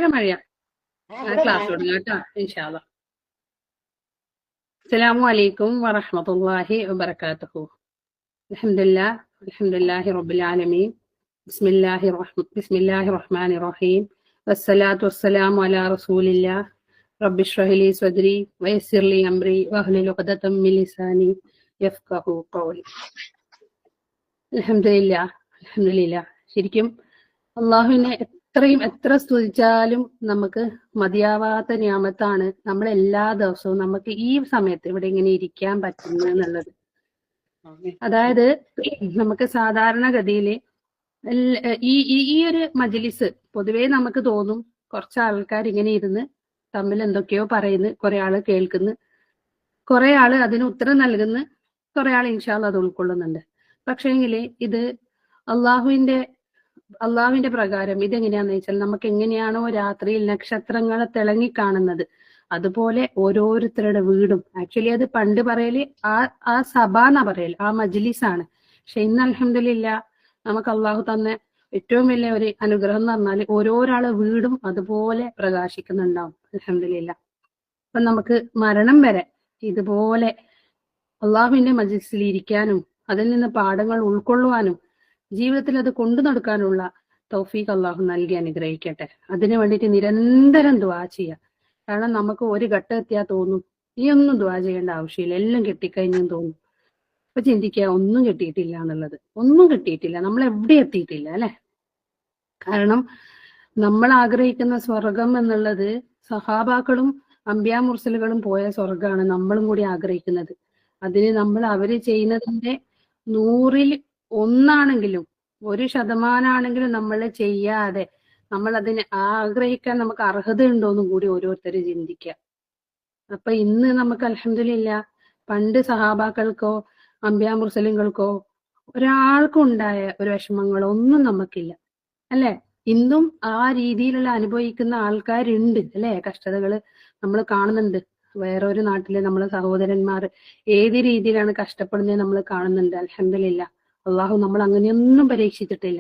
ഭയങ്കര മഴയാ. ക്ലാസ് തുടങ്ങാം കേട്ടോ ഇൻഷാ അല്ലാഹ്. അസ്സലാമു അലൈക്കും വറഹ്മത്തുള്ളാഹി വബറകാതുഹു. അൽഹംദുലില്ലാഹി റബ്ബിൽ ആലമീൻ. ബിസ്മില്ലാഹിർ റഹ്മാനിർ റഹീം. വസ്സലാത്തു വസ്സലാമു അലാ റസൂലില്ലാഹ്. റബ്ബി ഇശ്റഹ് ലി സദ്രി വയസ്സിർ ലി അംരി വഹ്ലുൽ ഉഖ്ദതം മിൻ ലിസാനി യഫ്ഖഹു ഖൗലി. അൽഹംദുലില്ലാഹ്. ശരിക്കും അള്ളാഹുവിനെ എത്ര സ്തുതിച്ചാലും നമുക്ക് മതിയാവാത്ത നിയമത്താണ് നമ്മൾ എല്ലാ ദിവസവും നമുക്ക് ഈ സമയത്ത് ഇവിടെ ഇങ്ങനെ ഇരിക്കാൻ പറ്റുന്നു എന്നുള്ളത്. അതായത് നമുക്ക് സാധാരണഗതിയിൽ ഈ ഒരു മജ്ലിസ് പൊതുവേ നമുക്ക് തോന്നും കുറച്ച് ആൾക്കാർ ഇങ്ങനെ ഇരുന്ന് തമ്മിൽ എന്തൊക്കെയോ പറയുന്നു, കുറെ ആള് കേൾക്കുന്നു, കുറെ ആള് അതിന് ഉത്തരം നൽകുന്നു, കുറെ ആൾ ഇൻഷാ അല്ലാഹ് അത് ഉൾക്കൊള്ളുന്നുണ്ട്. പക്ഷേങ്കിൽ ഇത് അള്ളാഹുവിന്റെ പ്രകാരം ഇതെങ്ങനെയാന്ന് വെച്ചാൽ നമുക്ക് എങ്ങനെയാണോ രാത്രിയിൽ നക്ഷത്രങ്ങളെ തിളങ്ങി കാണുന്നത് അതുപോലെ ഓരോരുത്തരുടെ വീടും, ആക്ച്വലി അത് പണ്ട് പറയല് ആ സഭ എന്നാ പറയല്, ആ മജ്ലിസാണ്. പക്ഷെ ഇന്ന് അൽഹംദുലില്ലാഹ് നമുക്ക് അള്ളാഹു തന്ന ഏറ്റവും വലിയ ഒരു അനുഗ്രഹം എന്ന് പറഞ്ഞാൽ ഓരോരാളെ വീടും അതുപോലെ പ്രകാശിക്കുന്നുണ്ടാവും അൽഹംദുലില്ലാഹ്. അപ്പൊ നമുക്ക് മരണം വരെ ഇതുപോലെ അള്ളാഹുവിന്റെ മജ്ലിസിൽ ഇരിക്കാനും അതിൽ നിന്ന് പാഠങ്ങൾ ഉൾക്കൊള്ളുവാനും ജീവിതത്തിൽ അത് കൊണ്ടു നടക്കാനുള്ള തൗഫീഖ് അള്ളാഹു നൽകി അനുഗ്രഹിക്കട്ടെ. അതിനു വേണ്ടിയിട്ട് നിരന്തരം ദുആ ചെയ്യുക. കാരണം നമുക്ക് ഒരു ഘട്ടം എത്തിയാൽ തോന്നും ഈ ഒന്നും ദുആ ചെയ്യേണ്ട ആവശ്യമില്ല, എല്ലാം കിട്ടിക്കഴിഞ്ഞും തോന്നും. അപ്പൊ ചിന്തിക്കുക ഒന്നും കിട്ടിയിട്ടില്ല എന്നുള്ളത്. ഒന്നും കിട്ടിയിട്ടില്ല, നമ്മൾ എവിടെ എത്തിയിട്ടില്ല അല്ലെ. കാരണം നമ്മൾ ആഗ്രഹിക്കുന്ന സ്വർഗം എന്നുള്ളത് സഹാബാക്കളും അമ്പിയാ മുർസലുകളും പോയ സ്വർഗമാണ് നമ്മളും കൂടി ആഗ്രഹിക്കുന്നത്. അതിന് നമ്മൾ അവര് ചെയ്യുന്നതിന്റെ 100% 1% നമ്മൾ ചെയ്യാതെ നമ്മൾ അതിനെ ആഗ്രഹിക്കാൻ നമുക്ക് അർഹത ഉണ്ടോന്നും കൂടി ഓരോരുത്തരും ചിന്തിക്കുക. അപ്പൊ ഇന്ന് നമുക്ക് അൽഹംദുലില്ലാഹ് പണ്ട് സഹാബാക്കൾക്കോ അമ്പിയാ മുർസലുകൾക്കോ ഒരാൾക്കും ഉണ്ടായ ഒരു വിഷമങ്ങളോ ഒന്നും നമുക്കില്ല അല്ലെ. ഇന്നും ആ രീതിയിലുള്ള അനുഭവിക്കുന്ന ആൾക്കാരുണ്ട് അല്ലെ. കഷ്ടതകള് നമ്മൾ കാണുന്നുണ്ട്. വേറൊരു നാട്ടിലെ നമ്മളെ സഹോദരന്മാർ ഏത് രീതിയിലാണ് കഷ്ടപ്പെടുന്നത് നമ്മൾ കാണുന്നുണ്ട്. അൽഹംദുലില്ലാഹ് അള്ളാഹു നമ്മൾ അങ്ങനെയൊന്നും പരീക്ഷിച്ചിട്ടില്ല.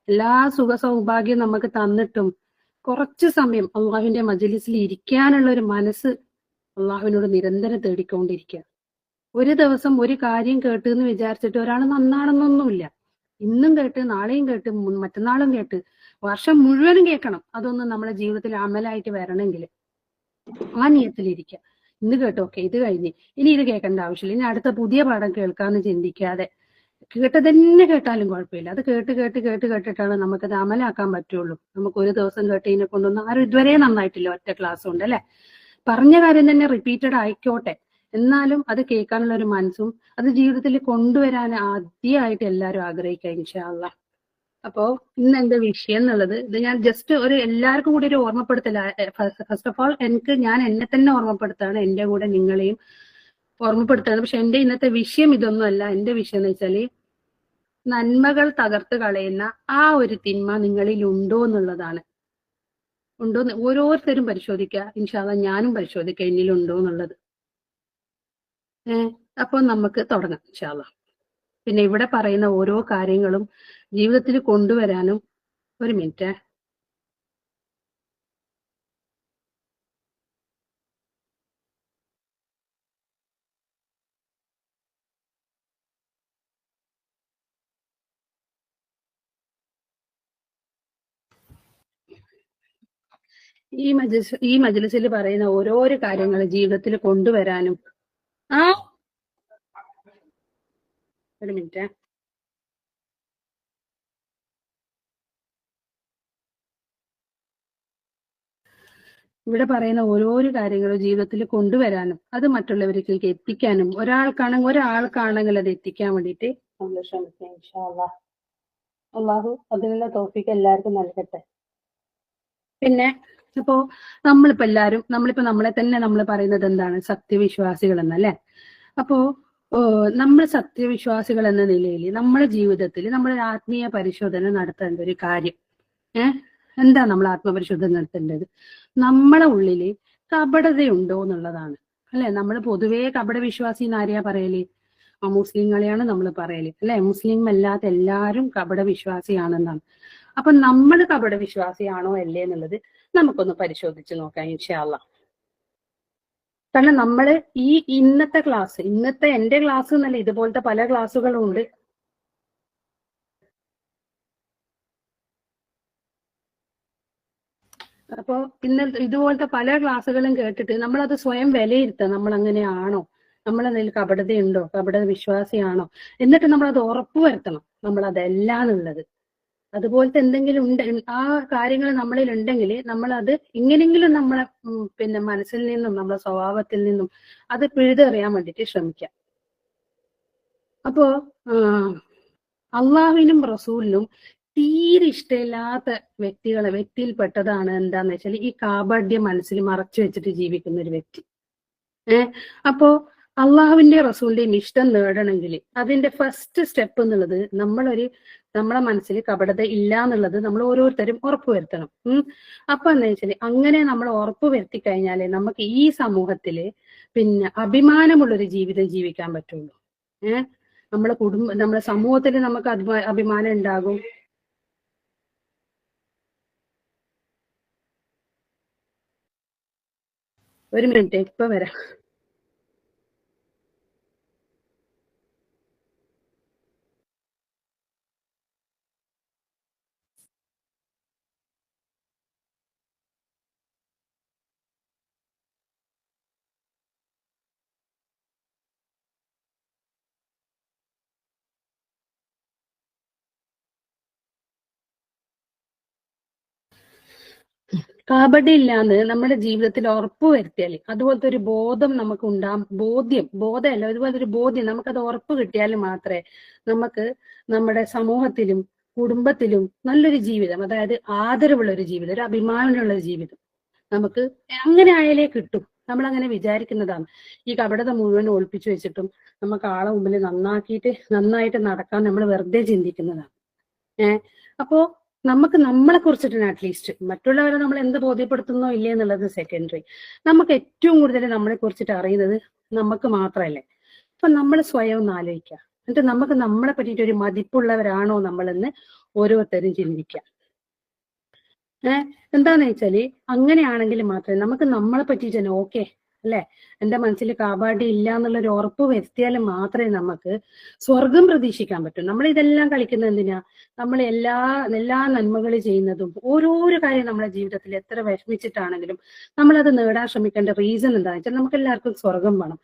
എല്ലാ സുഖ സൗഭാഗ്യം നമുക്ക് തന്നിട്ടും കുറച്ചു സമയം അള്ളാഹുവിന്റെ മജ്ലിസിൽ ഇരിക്കാനുള്ള ഒരു മനസ്സ് അള്ളാഹുവിനോട് നിരന്തരം തേടിക്കൊണ്ടിരിക്കുക. ഒരു ദിവസം ഒരു കാര്യം കേട്ട് എന്ന് വിചാരിച്ചിട്ട് ഒരാൾ നന്നാണെന്നൊന്നുമില്ല. ഇന്നും കേട്ട് നാളെയും കേട്ട് മറ്റന്നാളും കേട്ട് വർഷം മുഴുവനും കേൾക്കണം. അതൊന്നും നമ്മുടെ ജീവിതത്തിൽ അമലായിട്ട് വരണമെങ്കിൽ ആ നിയത്തിലിരിക്കുക. ഇന്ന് കേട്ടോ, ഓക്കെ ഇത് കഴിഞ്ഞ് ഇനി ഇത് കേൾക്കേണ്ട ആവശ്യമില്ല, ഇനി അടുത്ത പുതിയ പാഠം കേൾക്കാന്ന് ചിന്തിക്കാതെ കേട്ടതന്നെ കേട്ടാലും കുഴപ്പമില്ല. അത് കേട്ടിട്ടാണ് നമുക്കത് അമലാക്കാൻ പറ്റുള്ളൂ. നമുക്ക് ഒരു ദിവസം കേട്ടതിനെ കൊണ്ടൊന്നും ആരും ഇതുവരെ നന്നായിട്ടില്ല. ഒറ്റ ക്ലാസ് കൊണ്ട് അല്ലെ. പറഞ്ഞ കാര്യം തന്നെ റിപ്പീറ്റഡ് ആയിക്കോട്ടെ, എന്നാലും അത് കേൾക്കാനുള്ള ഒരു മനസ്സും അത് ജീവിതത്തിൽ കൊണ്ടുവരാൻ ആദ്യമായിട്ട് എല്ലാവരും ആഗ്രഹിക്കുക ഇൻഷാ അല്ലാഹ്. അപ്പോ ഇന്ന് എന്റെ വിഷയം എന്നുള്ളത് ഇത് ഞാൻ ജസ്റ്റ് ഒരു എല്ലാവർക്കും കൂടി ഒരു ഓർമ്മപ്പെടുത്തല. ഫസ്റ്റ് ഓഫ് ഓൾ ഞാൻ എന്നെ തന്നെ ഓർമ്മപ്പെടുത്താണ്, എന്റെ കൂടെ നിങ്ങളെയും ഓർമ്മപ്പെടുത്താണ്. പക്ഷെ എന്റെ ഇന്നത്തെ വിഷയം ഇതൊന്നും അല്ല. എന്റെ വിഷയം എന്ന് വെച്ചാല് നന്മകൾ തകർത്ത് കളയുന്ന ആ ഒരു തിന്മ നിങ്ങളിൽ ഉണ്ടോ എന്നുള്ളതാണ്. ഉണ്ടോന്ന് ഓരോരുത്തരും പരിശോധിക്കുക. ഇൻഷാ അല്ലാഹ് ഞാനും പരിശോധിക്കുക എന്നിലുണ്ടോ എന്നുള്ളത്. അപ്പൊ നമുക്ക് തുടങ്ങാം ഇൻഷാ അല്ലാഹ്. പിന്നെ ഇവിടെ പറയുന്ന ഓരോ കാര്യങ്ങളും ജീവിതത്തിൽ കൊണ്ടുവരാനും ഒരു മിനിറ്റ്. ഈ മജ്ലിസിൽ പറയുന്ന ഓരോരോ കാര്യങ്ങൾ ജീവിതത്തിൽ കൊണ്ടുവരാനും ഒരു മിനിറ്റ്. ഇവിടെ പറയുന്ന ഓരോരോ കാര്യങ്ങളും ജീവിതത്തിൽ കൊണ്ടുവരാനും അത് മറ്റുള്ളവരിലേക്ക് എത്തിക്കാനും ഒരാൾക്കാണെങ്കിൽ അത് എത്തിക്കാൻ വേണ്ടിയിട്ട് നമ്മൾ ശ്രമിക്കാം ഇൻഷാ അല്ലാഹ്. അള്ളാഹു അതിനുള്ള തൗഫീഖ് എല്ലാവർക്കും നൽകട്ടെ. പിന്നെ ഇപ്പോ നമ്മളിപ്പോ നമ്മളെ തന്നെ നമ്മൾ പറയുന്നത് എന്താണ്, സത്യവിശ്വാസികൾ എന്നല്ലേ. അപ്പോ നമ്മൾ സത്യവിശ്വാസികൾ എന്ന നിലയിൽ നമ്മുടെ ജീവിതത്തിൽ നമ്മൾ ആത്മീയ പരിശോധന നടത്തേണ്ട ഒരു കാര്യം എന്താ? നമ്മൾ ആത്മപരിശോധന നടത്തേണ്ടത് നമ്മളെ ഉള്ളില് കപടതയുണ്ടോ എന്നുള്ളതാണ് അല്ലെ. നമ്മൾ പൊതുവേ കപട വിശ്വാസി എന്നാരെയാ പറയല്? മുസ്ലിങ്ങളെയാണ് നമ്മൾ പറയല് അല്ലെ. മുസ്ലിം അല്ലാത്ത എല്ലാവരും കപട വിശ്വാസിയാണെന്നാണ്. അപ്പൊ നമ്മൾ കപട വിശ്വാസിയാണോ അല്ലേ എന്നുള്ളത് നമുക്കൊന്ന് പരിശോധിച്ച് നോക്കാം ഇൻഷാ അല്ലാഹ്. കാരണം നമ്മള് ഈ ഇന്നത്തെ എന്റെ ക്ലാസ് എന്നല്ല, ഇതുപോലത്തെ പല ക്ലാസ്സുകളും ഉണ്ട്. അപ്പോ ഇതുപോലത്തെ പല ക്ലാസ്സുകളും കേട്ടിട്ട് നമ്മളത് സ്വയം വിലയിരുത്തുക. നമ്മൾ അങ്ങനെയാണോ, നമ്മളെന്തെങ്കിലും കപടതയുണ്ടോ, കപട വിശ്വാസിയാണോ, എന്നിട്ട് നമ്മളത് ഉറപ്പുവരുത്തണം നമ്മൾ അതല്ലാന്നുള്ളത്. അതുപോലത്തെ എന്തെങ്കിലും ഉണ്ട്, ആ കാര്യങ്ങൾ നമ്മളിൽ ഉണ്ടെങ്കിൽ നമ്മളത് ഇങ്ങനെങ്കിലും നമ്മളെ പിന്നെ മനസ്സിൽ നിന്നും നമ്മളെ സ്വഭാവത്തിൽ നിന്നും അത് പിഴുതെറിയാൻ വേണ്ടിയിട്ട് ശ്രമിക്കാം. അപ്പോ അള്ളാഹുവിനും റസൂലിനും തീരെ ഇഷ്ടമില്ലാത്ത വ്യക്തിയിൽപ്പെട്ടതാണ് എന്താന്ന് വെച്ചാൽ ഈ കാപഢ്യം മനസ്സിൽ മറച്ചു വെച്ചിട്ട് ജീവിക്കുന്ന ഒരു വ്യക്തി. അപ്പോ അള്ളാഹുവിന്റെ റസൂലിന്റെയും ഇഷ്ടം നേടണമെങ്കിൽ അതിന്റെ ഫസ്റ്റ് സ്റ്റെപ്പ് എന്നുള്ളത് നമ്മളെ മനസ്സിൽ കപടത ഇല്ല എന്നുള്ളത് നമ്മൾ ഓരോരുത്തരും ഉറപ്പുവരുത്തണം. അപ്പൊ എന്താ വെച്ചാല് അങ്ങനെ നമ്മൾ ഉറപ്പുവരുത്തി കഴിഞ്ഞാലേ നമുക്ക് ഈ സമൂഹത്തില് പിന്നെ അഭിമാനമുള്ളൊരു ജീവിതം ജീവിക്കാൻ പറ്റുള്ളൂ. നമ്മുടെ സമൂഹത്തിൽ നമുക്ക് അഭിമാനം ഉണ്ടാകും. ഒരു മിനിറ്റ്, ഇപ്പൊ വരാം. കാപട്യം ഇല്ലാന്ന് നമ്മുടെ ജീവിതത്തിൽ ഉറപ്പ് വരുത്തിയാൽ, അതുപോലത്തെ ഒരു ബോധം നമുക്ക് ബോധമല്ല, അതുപോലത്തെ ഒരു ബോധ്യം നമുക്കത് ഉറപ്പ് കിട്ടിയാൽ മാത്രമേ നമുക്ക് നമ്മുടെ സമൂഹത്തിലും കുടുംബത്തിലും നല്ലൊരു ജീവിതം, അതായത് ആദരവുള്ള ഒരു ജീവിതം, ഒരു അഭിമാനമുള്ള ഒരു ജീവിതം നമുക്ക് അങ്ങനെ ആയാലേ കിട്ടും. നമ്മൾ അങ്ങനെ വിചാരിക്കുന്നതാണ്. ഈ കപടത മുഴുവൻ ഒളിപ്പിച്ചു വെച്ചിട്ടും നമുക്ക് ആളെ മുമ്പിൽ നന്നായിട്ട് നടക്കാൻ നമ്മൾ വെറുതെ ചിന്തിക്കുന്നതാണ്. അപ്പോ നമുക്ക് നമ്മളെ കുറിച്ചിട്ടാണ് അറ്റ്ലീസ്റ്റ്, മറ്റുള്ളവരെ നമ്മൾ എന്ത് ബോധ്യപ്പെടുത്തുന്നോ ഇല്ലേ എന്നുള്ളത് സെക്കൻഡറി. നമുക്ക് ഏറ്റവും കൂടുതൽ നമ്മളെ കുറിച്ചിട്ട് അറിയുന്നത് നമുക്ക് മാത്രമല്ലേ. അപ്പൊ നമ്മൾ സ്വയം ഒന്ന് ആലോചിക്കുക, എന്നിട്ട് നമുക്ക് നമ്മളെ പറ്റിയിട്ട് ഒരു മതിപ്പുള്ളവരാണോ നമ്മളെന്ന് ഓരോരുത്തരും ചിന്തിക്കുക. എന്താന്ന് വെച്ചാല് അങ്ങനെയാണെങ്കിൽ മാത്രമേ നമുക്ക് നമ്മളെ പറ്റിയിട്ട് തന്നെ ഓക്കെ അല്ലെ, എന്റെ മനസ്സിൽ കാപാടി ഇല്ല എന്നുള്ളൊരു ഉറപ്പ് വരുത്തിയാൽ മാത്രമേ നമുക്ക് സ്വർഗം പ്രതീക്ഷിക്കാൻ പറ്റൂ. നമ്മൾ ഇതെല്ലാം കളിക്കുന്ന എന്തിനാ, നമ്മൾ എല്ലാ നന്മകൾ ചെയ്യുന്നതും ഓരോരോ കാര്യം നമ്മളെ ജീവിതത്തിൽ എത്ര വിഷമിച്ചിട്ടാണെങ്കിലും നമ്മളത് നേടാൻ ശ്രമിക്കേണ്ട റീസൺ എന്താണെന്ന് വെച്ചാൽ നമുക്ക് എല്ലാവർക്കും സ്വർഗം വേണം.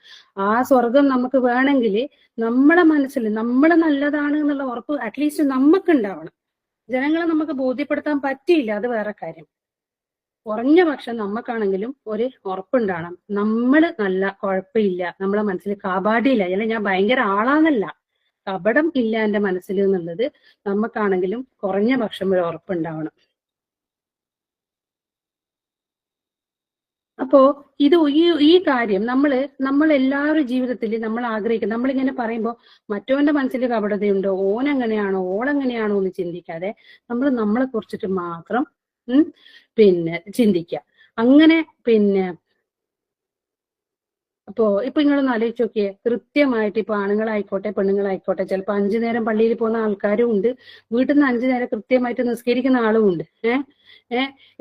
ആ സ്വർഗം നമുക്ക് വേണമെങ്കിൽ നമ്മളെ മനസ്സിൽ നമ്മൾ നല്ലതാണ് എന്നുള്ള ഉറപ്പ് അറ്റ്ലീസ്റ്റ് നമുക്ക് ഉണ്ടാവണം. ജനങ്ങളെ നമുക്ക് ബോധ്യപ്പെടുത്താൻ പറ്റിയില്ല, അത് വേറെ കാര്യം. കുറഞ്ഞ പക്ഷം നമുക്കാണെങ്കിലും ഒരു ഉറപ്പുണ്ടാവണം, നമ്മള് നല്ല കുഴപ്പമില്ല, നമ്മളെ മനസ്സിൽ കാപാടിയില്ല, അല്ലെങ്കിൽ ഞാൻ ഭയങ്കര ആളാന്നല്ല, കപടം ഇല്ല എന്റെ മനസ്സിൽ എന്നുള്ളത് നമുക്കാണെങ്കിലും കുറഞ്ഞ പക്ഷം ഒരു ഉറപ്പുണ്ടാവണം. അപ്പോ ഈ കാര്യം നമ്മൾ എല്ലാവരും ജീവിതത്തിൽ നമ്മൾ ആഗ്രഹിക്കും. നമ്മളിങ്ങനെ പറയുമ്പോൾ മറ്റവന്റെ മനസ്സിൽ കപടതയുണ്ടോ, ഓനെങ്ങനെയാണോ ഓളെങ്ങനെയാണോ എന്ന് ചിന്തിക്കാതെ നമ്മൾ നമ്മളെ കുറിച്ചിട്ട് മാത്രം പിന്നെ ചിന്തിക്കുക. അങ്ങനെ ഇപ്പൊ നിങ്ങളൊന്ന് ആലോചിച്ച് നോക്കിയേ, കൃത്യമായിട്ട് ഇപ്പൊ ആണുങ്ങളായിക്കോട്ടെ പെണ്ണുങ്ങളായിക്കോട്ടെ, ചിലപ്പോ 5 നേരം പള്ളിയിൽ പോകുന്ന ആൾക്കാരും ഉണ്ട്, വീട്ടിൽ നിന്ന് 5 നേരം കൃത്യമായിട്ട് നിസ്കരിക്കുന്ന ആളും ഉണ്ട്.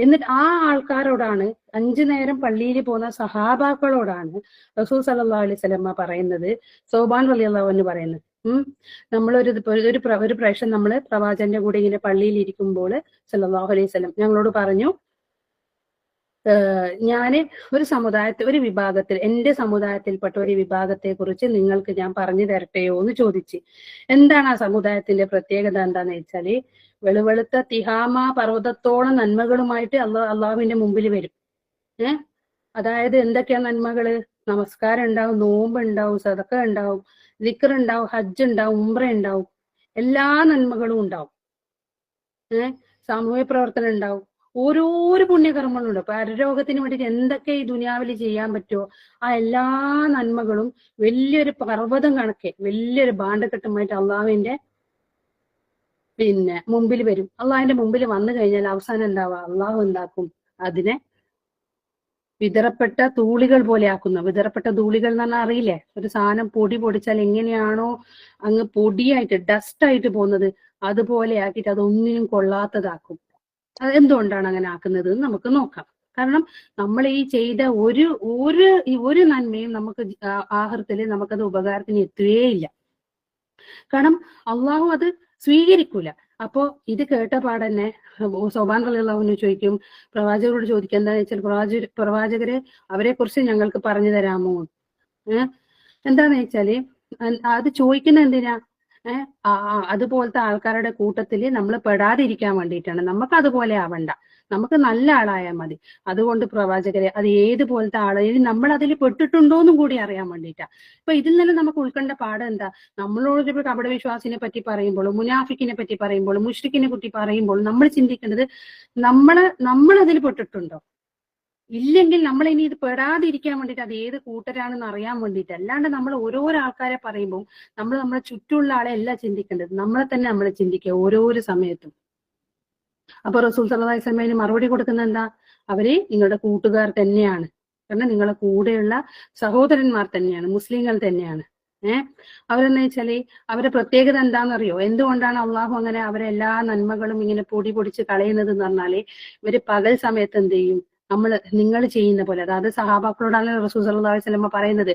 എന്നിട്ട് ആ ആൾക്കാരോടാണ്, 5 നേരം പള്ളിയിൽ പോകുന്ന സഹാബാക്കളോടാണ് റസൂൽ സല്ലല്ലാഹു അലൈഹി വസല്ലമ പറയുന്നത്, സൗബാൻ റളിയല്ലാഹു അൻഹു പറയുന്നത്, ഒരു പ്രാവശ്യം നമ്മള് പ്രവാചകന്റെ കൂടെ ഇങ്ങനെ പള്ളിയിൽ ഇരിക്കുമ്പോൾ സല്ലല്ലാഹു അലൈഹി വസല്ലം ഞങ്ങളോട് പറഞ്ഞു, ഞാന് ഒരു വിഭാഗത്തിൽ, എന്റെ സമുദായത്തിൽപ്പെട്ട ഒരു വിഭാഗത്തെ കുറിച്ച് നിങ്ങൾക്ക് ഞാൻ പറഞ്ഞു തരട്ടെയോ എന്ന് ചോദിച്ച്. എന്താണ് ആ സമുദായത്തിന്റെ പ്രത്യേകത എന്താന്ന് വെച്ചാല്, വെളുവെളുത്ത തിഹാമ പർവ്വതത്തോളം നന്മകളുമായിട്ട് അള്ളാഹുവിന്റെ മുമ്പിൽ വരും. അതായത് എന്തൊക്കെയാ നന്മകള്? നമസ്കാരം ഉണ്ടാവും, നോമ്പ് ഉണ്ടാവും, സദഖ ഉണ്ടാവും, ദിക്ർ ഉണ്ടാവും, ഹജ്ജ് ഉണ്ടാവും, ഉംറ ഉണ്ടാവും, എല്ലാ നന്മകളും ഉണ്ടാവും. സാമൂഹ്യ പ്രവർത്തനം ഉണ്ടാവും, ഓരോരോ പുണ്യകർമ്മങ്ങളുണ്ട്. പരലോകത്തിന് വേണ്ടിയിട്ട് എന്തൊക്കെ ഈ ദുനിയാവിൽ ചെയ്യാൻ പറ്റുമോ ആ എല്ലാ നന്മകളും വലിയൊരു പർവ്വതം കണക്കെ, വലിയൊരു ഭാണ്ഡക്കെട്ടുമായിട്ട് അള്ളാഹുവിന്റെ മുമ്പിൽ വരും. അള്ളാഹിന്റെ മുമ്പിൽ വന്നു കഴിഞ്ഞാൽ അവസാനം എന്താവാ, അള്ളാഹു എന്താക്കും, അതിനെ വിതറപ്പെട്ട തൂളികൾ പോലെ ആക്കുന്ന, വിതറപ്പെട്ട ധൂളികൾ എന്ന് പറഞ്ഞാൽ അറിയില്ലേ, ഒരു സാധനം പൊടിച്ചാൽ എങ്ങനെയാണോ അങ്ങ് പൊടിയായിട്ട് ഡസ്റ്റ് ആയിട്ട് പോകുന്നത്, അതുപോലെ ആക്കിയിട്ട് അതൊന്നിനും കൊള്ളാത്തതാക്കും. അത് എന്തുകൊണ്ടാണ് അങ്ങനെ ആക്കുന്നത് എന്ന് നമുക്ക് നോക്കാം. കാരണം നമ്മൾ ഈ ചെയ്ത ഒരു നന്മയും നമുക്ക് ആഖിറത്തിൽ നമുക്കത് ഉപകാരത്തിന് എത്തുകയില്ല. കാരണം അള്ളാഹു അത് സ്വീകരിക്കൂല. അപ്പോ ഇത് കേട്ട പാടന്നെ സൗബാൻ റളിയല്ലാഹു ചോദിക്കും, പ്രവാചകരോട് ചോദിക്കുക, എന്താന്ന് വെച്ചാൽ പ്രവാചകരെ അവരെ കുറിച്ച് ഞങ്ങൾക്ക് പറഞ്ഞു തരാമോ? എന്താന്ന് വെച്ചാല് അത് ചോദിക്കുന്ന എന്തിനാ? അതുപോലത്തെ ആൾക്കാരുടെ കൂട്ടത്തില് നമ്മൾ പെടാതിരിക്കാൻ വേണ്ടിയിട്ടാണ്. നമുക്ക് അതുപോലെ ആവണ്ട, നമുക്ക് നല്ല ആളായാൽ മതി. അതുകൊണ്ട് പ്രവാചകരെ അത് ഏതുപോലത്തെ ആളായാലും നമ്മൾ അതിൽ പെട്ടിട്ടുണ്ടോന്നും കൂടി അറിയാൻ വേണ്ടിയിട്ടാ. ഇപ്പൊ ഇതിൽ നിന്ന് നമുക്ക് ഉൾക്കൊണ്ട പാഠം എന്താ? നമ്മളോട് ഇപ്പൊ കപട വിശ്വാസിനെ പറ്റി പറയുമ്പോഴും മുനാഫിക്കിനെ പറ്റി പറയുമ്പോഴും മുഷ്രിക്കിനെ പറ്റി പറയുമ്പോഴും നമ്മൾ ചിന്തിക്കേണ്ടത് നമ്മൾ അതിൽ പെട്ടിട്ടുണ്ടോ? ഇല്ലെങ്കിൽ നമ്മൾ ഇനി ഇത് പെടാതിരിക്കാൻ വേണ്ടിയിട്ട് അത് ഏത് കൂട്ടരാണെന്ന് അറിയാൻ വേണ്ടിയിട്ട്. അല്ലാണ്ട് നമ്മൾ ഓരോരോ ആൾക്കാരെ പറയുമ്പോൾ നമ്മൾ നമ്മളെ ചുറ്റുമുള്ള ആളെ അല്ല ചിന്തിക്കേണ്ടത്, നമ്മളെ തന്നെ നമ്മൾ ചിന്തിക്കുക ഓരോരോ സമയത്തും. അപ്പൊ റസൂൽ സല്ലല്ലാഹു അലൈഹി വസല്ലം മറുപടി കൊടുക്കുന്ന എന്താ? അവര് നിങ്ങളുടെ കൂട്ടുകാർ തന്നെയാണ്, കാരണം നിങ്ങളുടെ കൂടെയുള്ള സഹോദരന്മാർ തന്നെയാണ്, മുസ്ലിങ്ങൾ തന്നെയാണ്. അവരെന്ന് വെച്ചാല് അവരുടെ പ്രത്യേകത എന്താണെന്നറിയോ? എന്തുകൊണ്ടാണ് അള്ളാഹു അങ്ങനെ അവരെ എല്ലാ നന്മകളും ഇങ്ങനെ പൊടിച്ച് കളയുന്നത് എന്ന് പറഞ്ഞാല്, ഇവര് പകൽ സമയത്ത് എന്ത് ചെയ്യും? നിങ്ങൾ ചെയ്യുന്ന പോലെ, അതായത് സഹാബാക്കളോടാണ് റസൂൽ സല്ലല്ലാഹു അലൈഹി വസല്ലം പറയുന്നത്,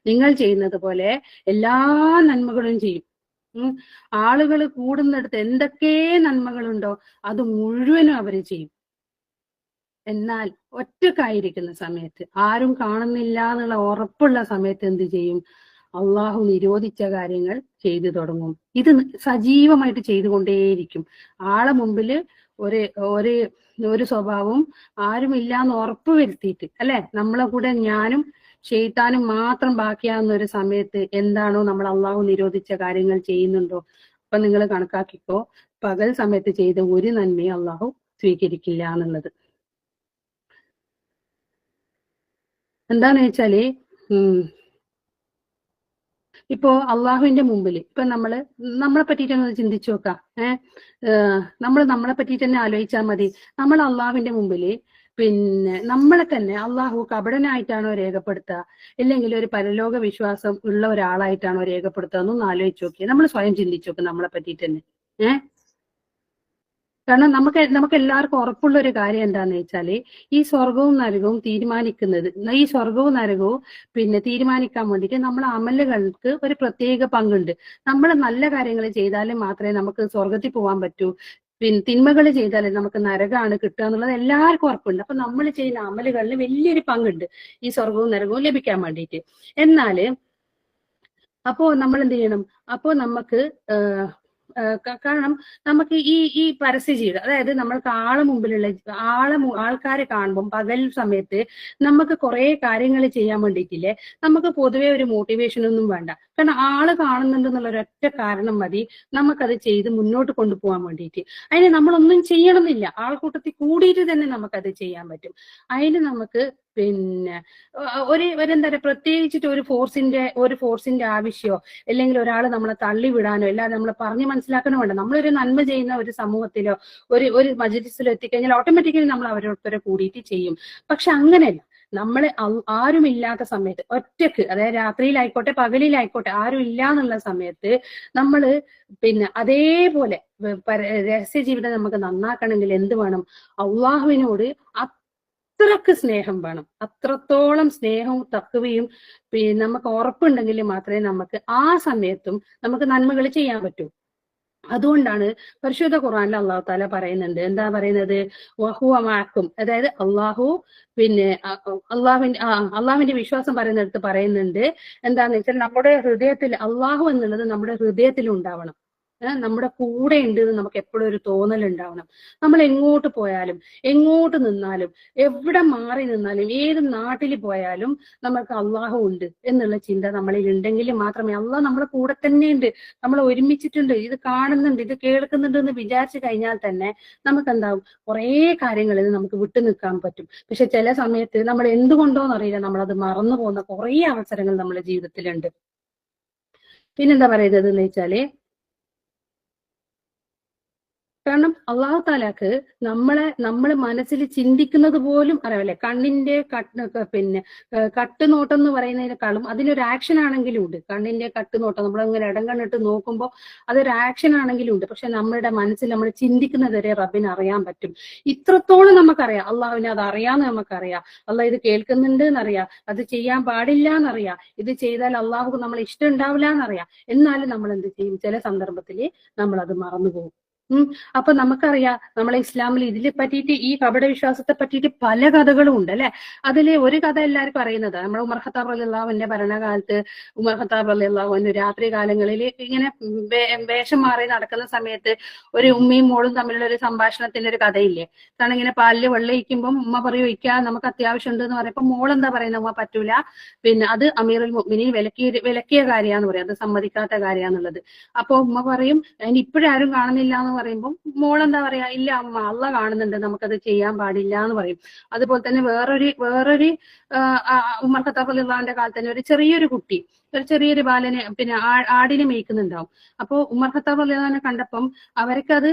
നിങ്ങൾ ചെയ്യുന്നത് പോലെ എല്ലാ നന്മകളും ചെയ്യും. ആളുകൾ കൂടുന്നിടത്ത് എന്തൊക്കെ നന്മകളുണ്ടോ അത് മുഴുവനും അവര് ചെയ്യും. എന്നാൽ ഒറ്റക്കായിരിക്കുന്ന സമയത്ത്, ആരും കാണുന്നില്ല എന്നുള്ള ഉറപ്പുള്ള സമയത്ത് എന്ത് ചെയ്യും? അള്ളാഹു നിരോധിച്ച കാര്യങ്ങൾ ചെയ്തു തുടങ്ങും. ഇത് സജീവമായിട്ട് ചെയ്തുകൊണ്ടേയിരിക്കും. ആളെ മുമ്പില് ഒരു സ്വഭാവം ആരുമില്ലാന്ന് ഉറപ്പ് വരുത്തിയിട്ട്, അല്ലെ? നമ്മളെ കൂടെ ഞാനും ഷെയ്ത്താനും മാത്രം ബാക്കിയാവുന്ന ഒരു സമയത്ത് എന്താണോ നമ്മൾ അള്ളാഹു നിരോധിച്ച കാര്യങ്ങൾ ചെയ്യുന്നുണ്ടോ, അപ്പൊ നിങ്ങൾ കണക്കാക്കിക്കോ, പകൽ സമയത്ത് ചെയ്ത ഒരു നന്മയും അള്ളാഹു സ്വീകരിക്കില്ല എന്നുള്ളത്. എന്താന്ന് വെച്ചാല് ഇപ്പോ അള്ളാഹുവിന്റെ മുമ്പിൽ ഇപ്പൊ നമ്മളെ പറ്റിയിട്ട് ഒന്ന് ചിന്തിച്ചു നോക്കാം. നമ്മളെ പറ്റിയിട്ട് തന്നെ ആലോചിച്ചാൽ മതി. നമ്മൾ അള്ളാഹുവിന്റെ മുമ്പിൽ പിന്നെ നമ്മളെ തന്നെ അള്ളാഹു കപടനായിട്ടാണോ രേഖപ്പെടുത്തുക, ഇല്ലെങ്കിൽ ഒരു പരലോക വിശ്വാസം ഉള്ള ഒരാളായിട്ടാണോ രേഖപ്പെടുത്തുക എന്നൊന്ന് ആലോചിച്ച് നോക്കിയേ. നമ്മൾ സ്വയം ചിന്തിച്ചു നോക്കും നമ്മളെ പറ്റിയിട്ട് തന്നെ. കാരണം നമുക്ക് എല്ലാവർക്കും ഉറപ്പുള്ള ഒരു കാര്യം എന്താന്ന് വെച്ചാല്, ഈ സ്വർഗവും നരകവും തീരുമാനിക്കുന്നത്, ഈ സ്വർഗവും നരകവും പിന്നെ തീരുമാനിക്കാൻ വേണ്ടിയിട്ട് നമ്മളെ അമലുകൾക്ക് ഒരു പ്രത്യേക പങ്കുണ്ട്. നമ്മൾ നല്ല കാര്യങ്ങൾ ചെയ്താലും മാത്രമേ നമുക്ക് സ്വർഗത്തിൽ പോകാൻ പറ്റൂ, തിന്മകൾ ചെയ്താലേ നമുക്ക് നരകമാണ് കിട്ടുക എന്നുള്ളത് എല്ലാവർക്കും ഉറപ്പുണ്ട്. അപ്പൊ നമ്മൾ ചെയ്യുന്ന അമലുകളിൽ വലിയൊരു പങ്കുണ്ട് ഈ സ്വർഗവും നരകവും ലഭിക്കാൻ വേണ്ടിയിട്ട്. എന്നാല് അപ്പോ നമ്മൾ എന്ത് ചെയ്യണം? അപ്പോ നമുക്ക് കാരണം നമുക്ക് ഈ പരസ്യ ജീവിതം, അതായത് നമ്മൾക്ക് മുമ്പിലുള്ള ആൾക്കാരെ കാണുമ്പോൾ പകൽ സമയത്ത് നമുക്ക് കുറെ കാര്യങ്ങൾ ചെയ്യാൻ വേണ്ടിയിട്ടില്ലേ, നമുക്ക് പൊതുവെ ഒരു മോട്ടിവേഷൻ ഒന്നും വേണ്ട. കാരണം ആള് കാണുന്നുണ്ടെന്നുള്ള ഒരൊറ്റ കാരണം മതി നമുക്കത് ചെയ്ത് മുന്നോട്ട് കൊണ്ടുപോകാൻ വേണ്ടിയിട്ട്. അതിന് നമ്മളൊന്നും ചെയ്യണമെന്നില്ല, ആൾക്കൂട്ടത്തിൽ കൂടിയിട്ട് തന്നെ നമുക്കത് ചെയ്യാൻ പറ്റും. അതിന് നമുക്ക് പിന്നെ എന്താ പറയുക, പ്രത്യേകിച്ചിട്ട് ഒരു ഫോഴ്സിന്റെ ആവശ്യമോ അല്ലെങ്കിൽ ഒരാൾ നമ്മളെ തള്ളിവിടാനോ അല്ലാതെ നമ്മളെ പറഞ്ഞ് മനസ്സിലാക്കണോ വേണ്ട. നമ്മളൊരു നന്മ ചെയ്യുന്ന ഒരു സമൂഹത്തിലോ ഒരു മജ്‌ലിസിലോ എത്തിക്കഴിഞ്ഞാൽ ഓട്ടോമാറ്റിക്കലി നമ്മൾ അവരോടൊപ്പം കൂടിയിട്ട് ചെയ്യും. പക്ഷെ അങ്ങനെയല്ല, നമ്മള് ആരുമില്ലാത്ത സമയത്ത് ഒറ്റക്ക്, അതായത് രാത്രിയിലായിക്കോട്ടെ പകലിലായിക്കോട്ടെ ആരും ഇല്ല എന്നുള്ള സമയത്ത് നമ്മള് പിന്നെ അതേപോലെ രഹസ്യ ജീവിതം നമുക്ക് നന്നാക്കണമെങ്കിൽ എന്ത് വേണം? അള്ളാഹുവിനോട് അത്രക്ക് സ്നേഹം വേണം. അത്രത്തോളം സ്നേഹവും തഖ്വയും നമുക്ക് ഉറപ്പുണ്ടെങ്കിൽ മാത്രമേ നമുക്ക് ആ സമയത്തും നമുക്ക് നന്മകൾ ചെയ്യാൻ പറ്റൂ. അതുകൊണ്ടാണ് പരിശുദ്ധ ഖുർആനിൽ അള്ളാഹു താല പറയുന്നുണ്ട്, എന്താ പറയുന്നത്? വഹുവ മഅക്കും, അതായത് അള്ളാഹു പിന്നെ അള്ളാഹുവിന്റെ വിശ്വാസം പറയുന്നിടത്ത് പറയുന്നുണ്ട്, എന്താന്ന് വെച്ചാൽ നമ്മുടെ ഹൃദയത്തിൽ അള്ളാഹു എന്നുള്ളത് നമ്മുടെ ഹൃദയത്തിൽ ഉണ്ടാവണം. നമ്മുടെ കൂടെ ഉണ്ട് എന്ന് നമുക്ക് എപ്പോഴും ഒരു തോന്നൽ ഉണ്ടാവണം. നമ്മൾ എങ്ങോട്ട് പോയാലും എങ്ങോട്ട് നിന്നാലും എവിടെ മാറി നിന്നാലും ഏത് നാട്ടിൽ പോയാലും നമുക്ക് അള്ളാഹു ഉണ്ട് എന്നുള്ള ചിന്ത നമ്മളിൽ ഉണ്ടെങ്കിൽ മാത്രമേ, അള്ളാഹ് നമ്മളെ കൂടെ തന്നെ ഉണ്ട്, നമ്മൾ ഒരുമിച്ചിട്ടുണ്ട്, ഇത് കാണുന്നുണ്ട്, ഇത് കേൾക്കുന്നുണ്ട് എന്ന് വിചാരിച്ചു കഴിഞ്ഞാൽ തന്നെ നമുക്ക് എന്താവും, കുറേ കാര്യങ്ങളിൽ നമുക്ക് വിട്ടു നിൽക്കാൻ പറ്റും. പക്ഷെ ചില സമയത്ത് നമ്മൾ എന്തുകൊണ്ടോന്ന് അറിയില്ല, നമ്മളത് മറന്നു പോകുന്ന കുറേ അവസരങ്ങൾ നമ്മുടെ ജീവിതത്തിലുണ്ട്. പിന്നെന്താ പറയുന്നത് എന്ന് വെച്ചാല്, കാരണം അള്ളാഹു താലാക്ക് നമ്മൾ മനസ്സിൽ ചിന്തിക്കുന്നത് പോലും അറിയാമല്ലേ. കണ്ണിന്റെ കട്ടുനോട്ടം എന്ന് പറയുന്നതിനേക്കാളും അതിനൊരു ആക്ഷൻ ആണെങ്കിലും ഉണ്ട്. കണ്ണിന്റെ കട്ടുനോട്ടം നമ്മളങ്ങനെ ഇടം കണ്ണിട്ട് നോക്കുമ്പോൾ അതൊരു ആക്ഷൻ ആണെങ്കിലും ഉണ്ട്. പക്ഷെ നമ്മുടെ മനസ്സിൽ നമ്മൾ ചിന്തിക്കുന്നത് വരെ റബ്ബിന് അറിയാൻ പറ്റും. ഇത്രത്തോളം നമുക്കറിയാം. അള്ളാഹുവിനെ അത് അറിയാന്ന് നമുക്കറിയാം. അള്ളാഹ് ഇത് കേൾക്കുന്നുണ്ട് എന്നറിയാം. അത് ചെയ്യാൻ പാടില്ല എന്നറിയാം. ഇത് ചെയ്താൽ അള്ളാഹുക്ക് നമ്മൾ ഇഷ്ടം ഉണ്ടാവില്ല എന്നറിയാം. എന്നാലും നമ്മൾ എന്ത് ചെയ്യും? ചില സന്ദർഭത്തിൽ നമ്മൾ അത് മറന്നുപോകും. അപ്പൊ നമുക്കറിയാം നമ്മളെ ഇസ്ലാമിൽ ഇതിനെ പറ്റിയിട്ട്, ഈ കപട വിശ്വാസത്തെ പറ്റിയിട്ട് പല കഥകളും ഉണ്ട് അല്ലെ. അതില് ഒരു കഥ എല്ലാവർക്കും അറിയുന്നത്, നമ്മുടെ ഉമർ ഖത്താബ് റളിയല്ലാഹുവിന്റെ ഭരണകാലത്ത് ഉമർ ഖത്താബ് റളിയല്ലാഹു രാത്രി കാലങ്ങളിൽ ഇങ്ങനെ വേഷം മാറി നടക്കുന്ന സമയത്ത് ഒരു ഉമ്മയും മോളും തമ്മിലുള്ള ഒരു സംഭാഷണത്തിന്റെ ഒരു കഥയില്ലേ. കാരണം ഇങ്ങനെ പാലില് വെള്ളം ഒഴിക്കുമ്പോൾ ഉമ്മ പറയും ഒഴിക്കാ, നമുക്ക് അത്യാവശ്യം ഉണ്ട് എന്ന് പറയുമ്പോൾ മോൾ എന്താ പറയുന്നത്? ഉമ്മ പറ്റൂല, പിന്നെ അത് അമീറുൽ മുഅ്മിനീൻ വിലക്കിയ കാര്യാന്ന് പറയും, അത് സമ്മതിക്കാത്ത കാര്യാന്നുള്ളത്. അപ്പൊ ഉമ്മ പറയും അതിന് ഇപ്പോഴാരും കാണുന്നില്ല എന്ന് പറയുമ്പോൾ മോളെന്താ പറയാ, ഇല്ല അമ്മ അള്ളാഹ് കാണുന്നുണ്ട്, നമുക്കത് ചെയ്യാൻ പാടില്ല എന്ന് പറയും. അതുപോലെ തന്നെ വേറൊരു ഉമർ ഖത്താബ് റളിയല്ലാഹുവിന്റെ കാലത്ത് തന്നെ ഒരു ചെറിയൊരു ബാലനെ, പിന്നെ ആടിനെ മേയ്ക്കുന്നുണ്ടാവും. അപ്പൊ ഉമർ ഖത്താബ് റളിയല്ലാഹുവിനെ കണ്ടപ്പം അവർക്കത്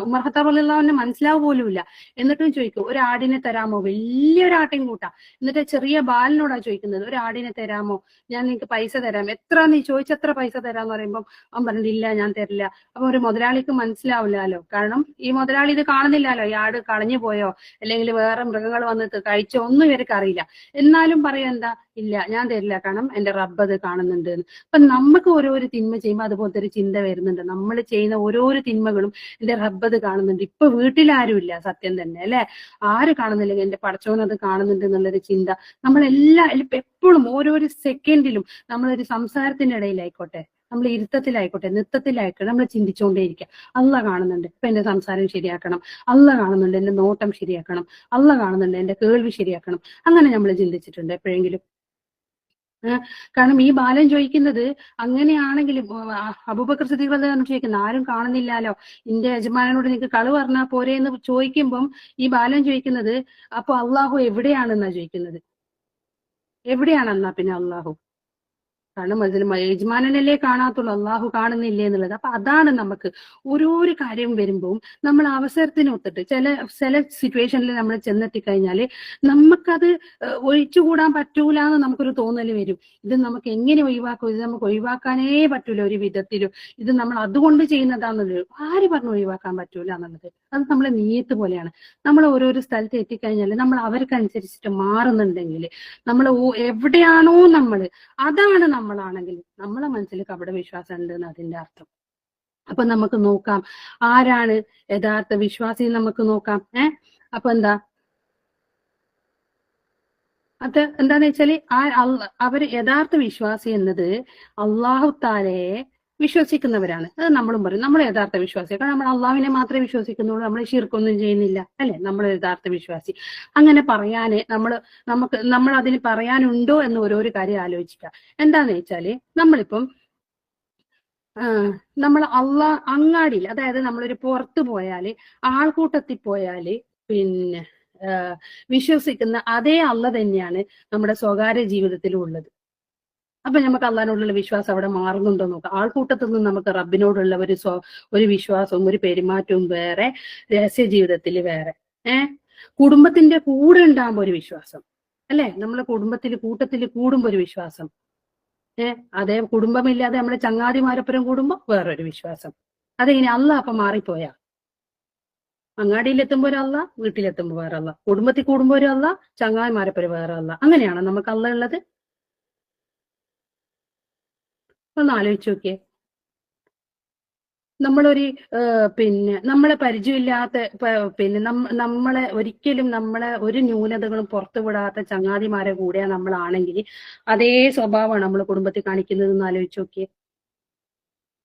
ഉമർ ഖത്താബ് റളിയല്ലാഹുവിന് മനസ്സിലാവ് പോലുമില്ല. എന്നിട്ടും ചോദിക്കും, ഒരു ആടിനെ തരാമോ? വലിയൊരു ആട്ടിൻ കൂട്ടാ. എന്നിട്ട് ചെറിയ ബാലനോടാ ചോദിക്കുന്നത്, ഒരു ആടിനെ തരാമോ, ഞാൻ നിനക്ക് പൈസ തരാം, എത്ര നീ ചോദിച്ചെത്ര പൈസ തരാന്ന് പറയുമ്പോൾ അവൻ പറഞ്ഞില്ല, ഞാൻ തരില്ല. അപ്പൊ ഒരു മുതലാളിക്ക് മനസ്സിലാവില്ലല്ലോ. കാരണം ഈ മുതലാളി ഇത് കാണുന്നില്ലല്ലോ, ഈ ആട് കളഞ്ഞു പോയോ അല്ലെങ്കിൽ വേറെ മൃഗങ്ങൾ വന്നിട്ട് കഴിച്ചോ ഒന്നും ഇവർക്ക് അറിയില്ല. എന്നാലും പറയാ എന്താ, ഇല്ല ഞാൻ തരില്ല, കാരണം എന്റെ റബ്ബ് അത് കാണുന്നുണ്ട്. അപ്പൊ നമുക്ക് ഓരോരോ തിന്മ ചെയ്യുമ്പോൾ അതുപോലത്തെ ഒരു ചിന്ത വരുന്നുണ്ട്. നമ്മൾ ചെയ്യുന്ന ഓരോരോ തിന്മകളും എന്റെ റബ്ബ് അത് കാണുന്നുണ്ട്. ഇപ്പൊ വീട്ടിലാരും ഇല്ല, സത്യം തന്നെ അല്ലെ, ആര് കാണുന്നില്ലെങ്കിൽ എന്റെ പടച്ചോൻ അത് കാണുന്നുണ്ട് എന്നുള്ളൊരു ചിന്ത നമ്മളെല്ലാം എപ്പോഴും ഓരോരോ സെക്കൻഡിലും നമ്മളൊരു സംസാരത്തിന്റെ ഇടയിലായിക്കോട്ടെ, നമ്മൾ ഇരുത്തത്തിലായിക്കോട്ടെ, നൃത്തത്തിലായിക്കോട്ടെ, നമ്മൾ ചിന്തിച്ചുകൊണ്ടേയിരിക്കുക, അള്ളാഹ് കാണുന്നുണ്ട്, ഇപ്പൊ എന്റെ സംസാരം ശരിയാക്കണം, അള്ളാഹ് കാണുന്നുണ്ട് എന്റെ നോട്ടം ശരിയാക്കണം, അള്ളാഹ് കാണുന്നുണ്ട് എന്റെ കേൾവി ശരിയാക്കണം. അങ്ങനെ നമ്മൾ ചിന്തിച്ചിട്ടുണ്ട് എപ്പോഴെങ്കിലും? കാരണം ഈ ബാലൻ ചോദിക്കുന്നത് അങ്ങനെയാണെങ്കിൽ, അബൂബക്കർ സിദ്ദീഖ് റളിയല്ലാഹു ചോദിക്കുന്നത് ആരും കാണുന്നില്ലാലോ, എന്റെ യജമാനനോട് നിനക്ക് കളവ് പറഞ്ഞാൽ പോരെ എന്ന് ചോദിക്കുമ്പം ഈ ബാലൻ ചോദിക്കുന്നത്, അപ്പൊ അള്ളാഹു എവിടെയാണെന്നാ ചോദിക്കുന്നത്. എവിടെയാണെന്നാ പിന്നെ അള്ളാഹു? കാരണം അതിൽ യജമാനനല്ലേ കാണാത്തുള്ളൂ, അള്ളാഹു കാണുന്നില്ലേ എന്നുള്ളത്. അപ്പൊ അതാണ് നമുക്ക് ഓരോരോ കാര്യം വരുമ്പോൾ നമ്മൾ അവസരത്തിനൊത്തിട്ട് ചില സിറ്റുവേഷനിൽ നമ്മൾ ചെന്നെത്തിക്കഴിഞ്ഞാല് നമുക്കത് ഒഴിച്ചുകൂടാൻ പറ്റൂല എന്ന് നമുക്കൊരു തോന്നല് വരും. ഇത് നമുക്ക് എങ്ങനെ ഒഴിവാക്കും, ഇത് നമുക്ക് ഒഴിവാക്കാനേ പറ്റൂല ഒരു വിധത്തിലും, ഇത് നമ്മൾ അതുകൊണ്ട് ചെയ്യുന്നതാന്നുള്ളത്. ആര് പറഞ്ഞു ഒഴിവാക്കാൻ പറ്റൂല എന്നുള്ളത്? അത് നമ്മളെ നീയത്ത് പോലെയാണ്. നമ്മൾ ഓരോരോ സ്ഥലത്ത് എത്തിക്കഴിഞ്ഞാൽ നമ്മൾ അവർക്കനുസരിച്ചിട്ട് മാറുന്നുണ്ടെങ്കിൽ, നമ്മൾ എവിടെയാണോ അതാണ് നമ്മളാണെങ്കിൽ നമ്മളെ മനസ്സിൽ കപട വിശ്വാസം ഉണ്ട് എന്ന് അതിന്റെ അർത്ഥം. അപ്പൊ നമുക്ക് നോക്കാം ആരാണ് യഥാർത്ഥ വിശ്വാസി, നമുക്ക് നോക്കാം. അപ്പൊ എന്താന്ന് വെച്ചാല് അവര് യഥാർത്ഥ വിശ്വാസി എന്നത് അള്ളാഹു താലയെ വിശ്വസിക്കുന്നവരാണ്. അത് നമ്മളും പറയും, നമ്മൾ യഥാർത്ഥ വിശ്വാസി. കാരണം നമ്മൾ അള്ളാഹുവിനെ മാത്രമേ വിശ്വസിക്കുന്നുള്ളൂ, നമ്മൾ ശിർക്കൊന്നും ചെയ്യുന്നില്ല അല്ലെ, നമ്മൾ യഥാർത്ഥ വിശ്വാസി. അങ്ങനെ പറയാന് നമ്മൾ അതിന് പറയാനുണ്ടോ എന്ന് ഓരോരോ കാര്യം ആലോചിക്കാം. എന്താന്ന് വെച്ചാല് നമ്മളിപ്പം നമ്മൾ അങ്ങാടിയിൽ, അതായത് നമ്മളൊരു പുറത്ത് പോയാല്, ആൾക്കൂട്ടത്തിൽ പോയാല്, പിന്നെ വിശ്വസിക്കുന്ന അതേ അള്ള തന്നെയാണ് നമ്മുടെ സ്വകാര്യ ജീവിതത്തിലും ഉള്ളത്. അപ്പൊ നമുക്ക് അള്ളാഹിനോടുള്ള വിശ്വാസം അവിടെ മാറുന്നുണ്ടോ നോക്കാം. ആൾക്കൂട്ടത്തിൽ നിന്ന് നമുക്ക് റബ്ബിനോടുള്ള ഒരു വിശ്വാസവും ഒരു പെരുമാറ്റവും വേറെ, രഹസ്യ ജീവിതത്തിൽ വേറെ. കുടുംബത്തിന്റെ കൂടെ ഉണ്ടാകുമ്പോ ഒരു വിശ്വാസം അല്ലെ, നമ്മളെ കൂട്ടത്തിൽ കൂടുമ്പോ ഒരു വിശ്വാസം. അതേ കുടുംബമില്ലാതെ നമ്മളെ ചങ്ങാതിമാരപ്പുറം കൂടുമ്പോ വേറൊരു വിശ്വാസം. അതെങ്ങനെ അള്ളാഹ് അപ്പൊ മാറിപ്പോയാ? അങ്ങാടിയിലെത്തുമ്പോ ഒരു അള്ള, വീട്ടിലെത്തുമ്പോ വേറെ അള്ള, കുടുംബത്തിൽ കൂടുമ്പോ ഒരു അള്ള, ചങ്ങാതിമാരപ്പുറം വേറെ അള്ള. അങ്ങനെയാണോ നമുക്ക് അള്ള ഉള്ളത്? ഒന്ന് ആലോചിച്ച് നോക്കിയേ. നമ്മളൊരു പിന്നെ നമ്മളെ പരിചയമില്ലാത്ത, പിന്നെ നമ്മളെ ഒരിക്കലും നമ്മളെ ഒരു ന്യൂനതകളും പുറത്തു വിടാത്ത ചങ്ങാതിമാരെ കൂടെയാ നമ്മളാണെങ്കിൽ അതേ സ്വഭാവമാണ് നമ്മൾ കുടുംബത്തിൽ കാണിക്കുന്നത് എന്ന് ആലോചിച്ച് നോക്കിയേ.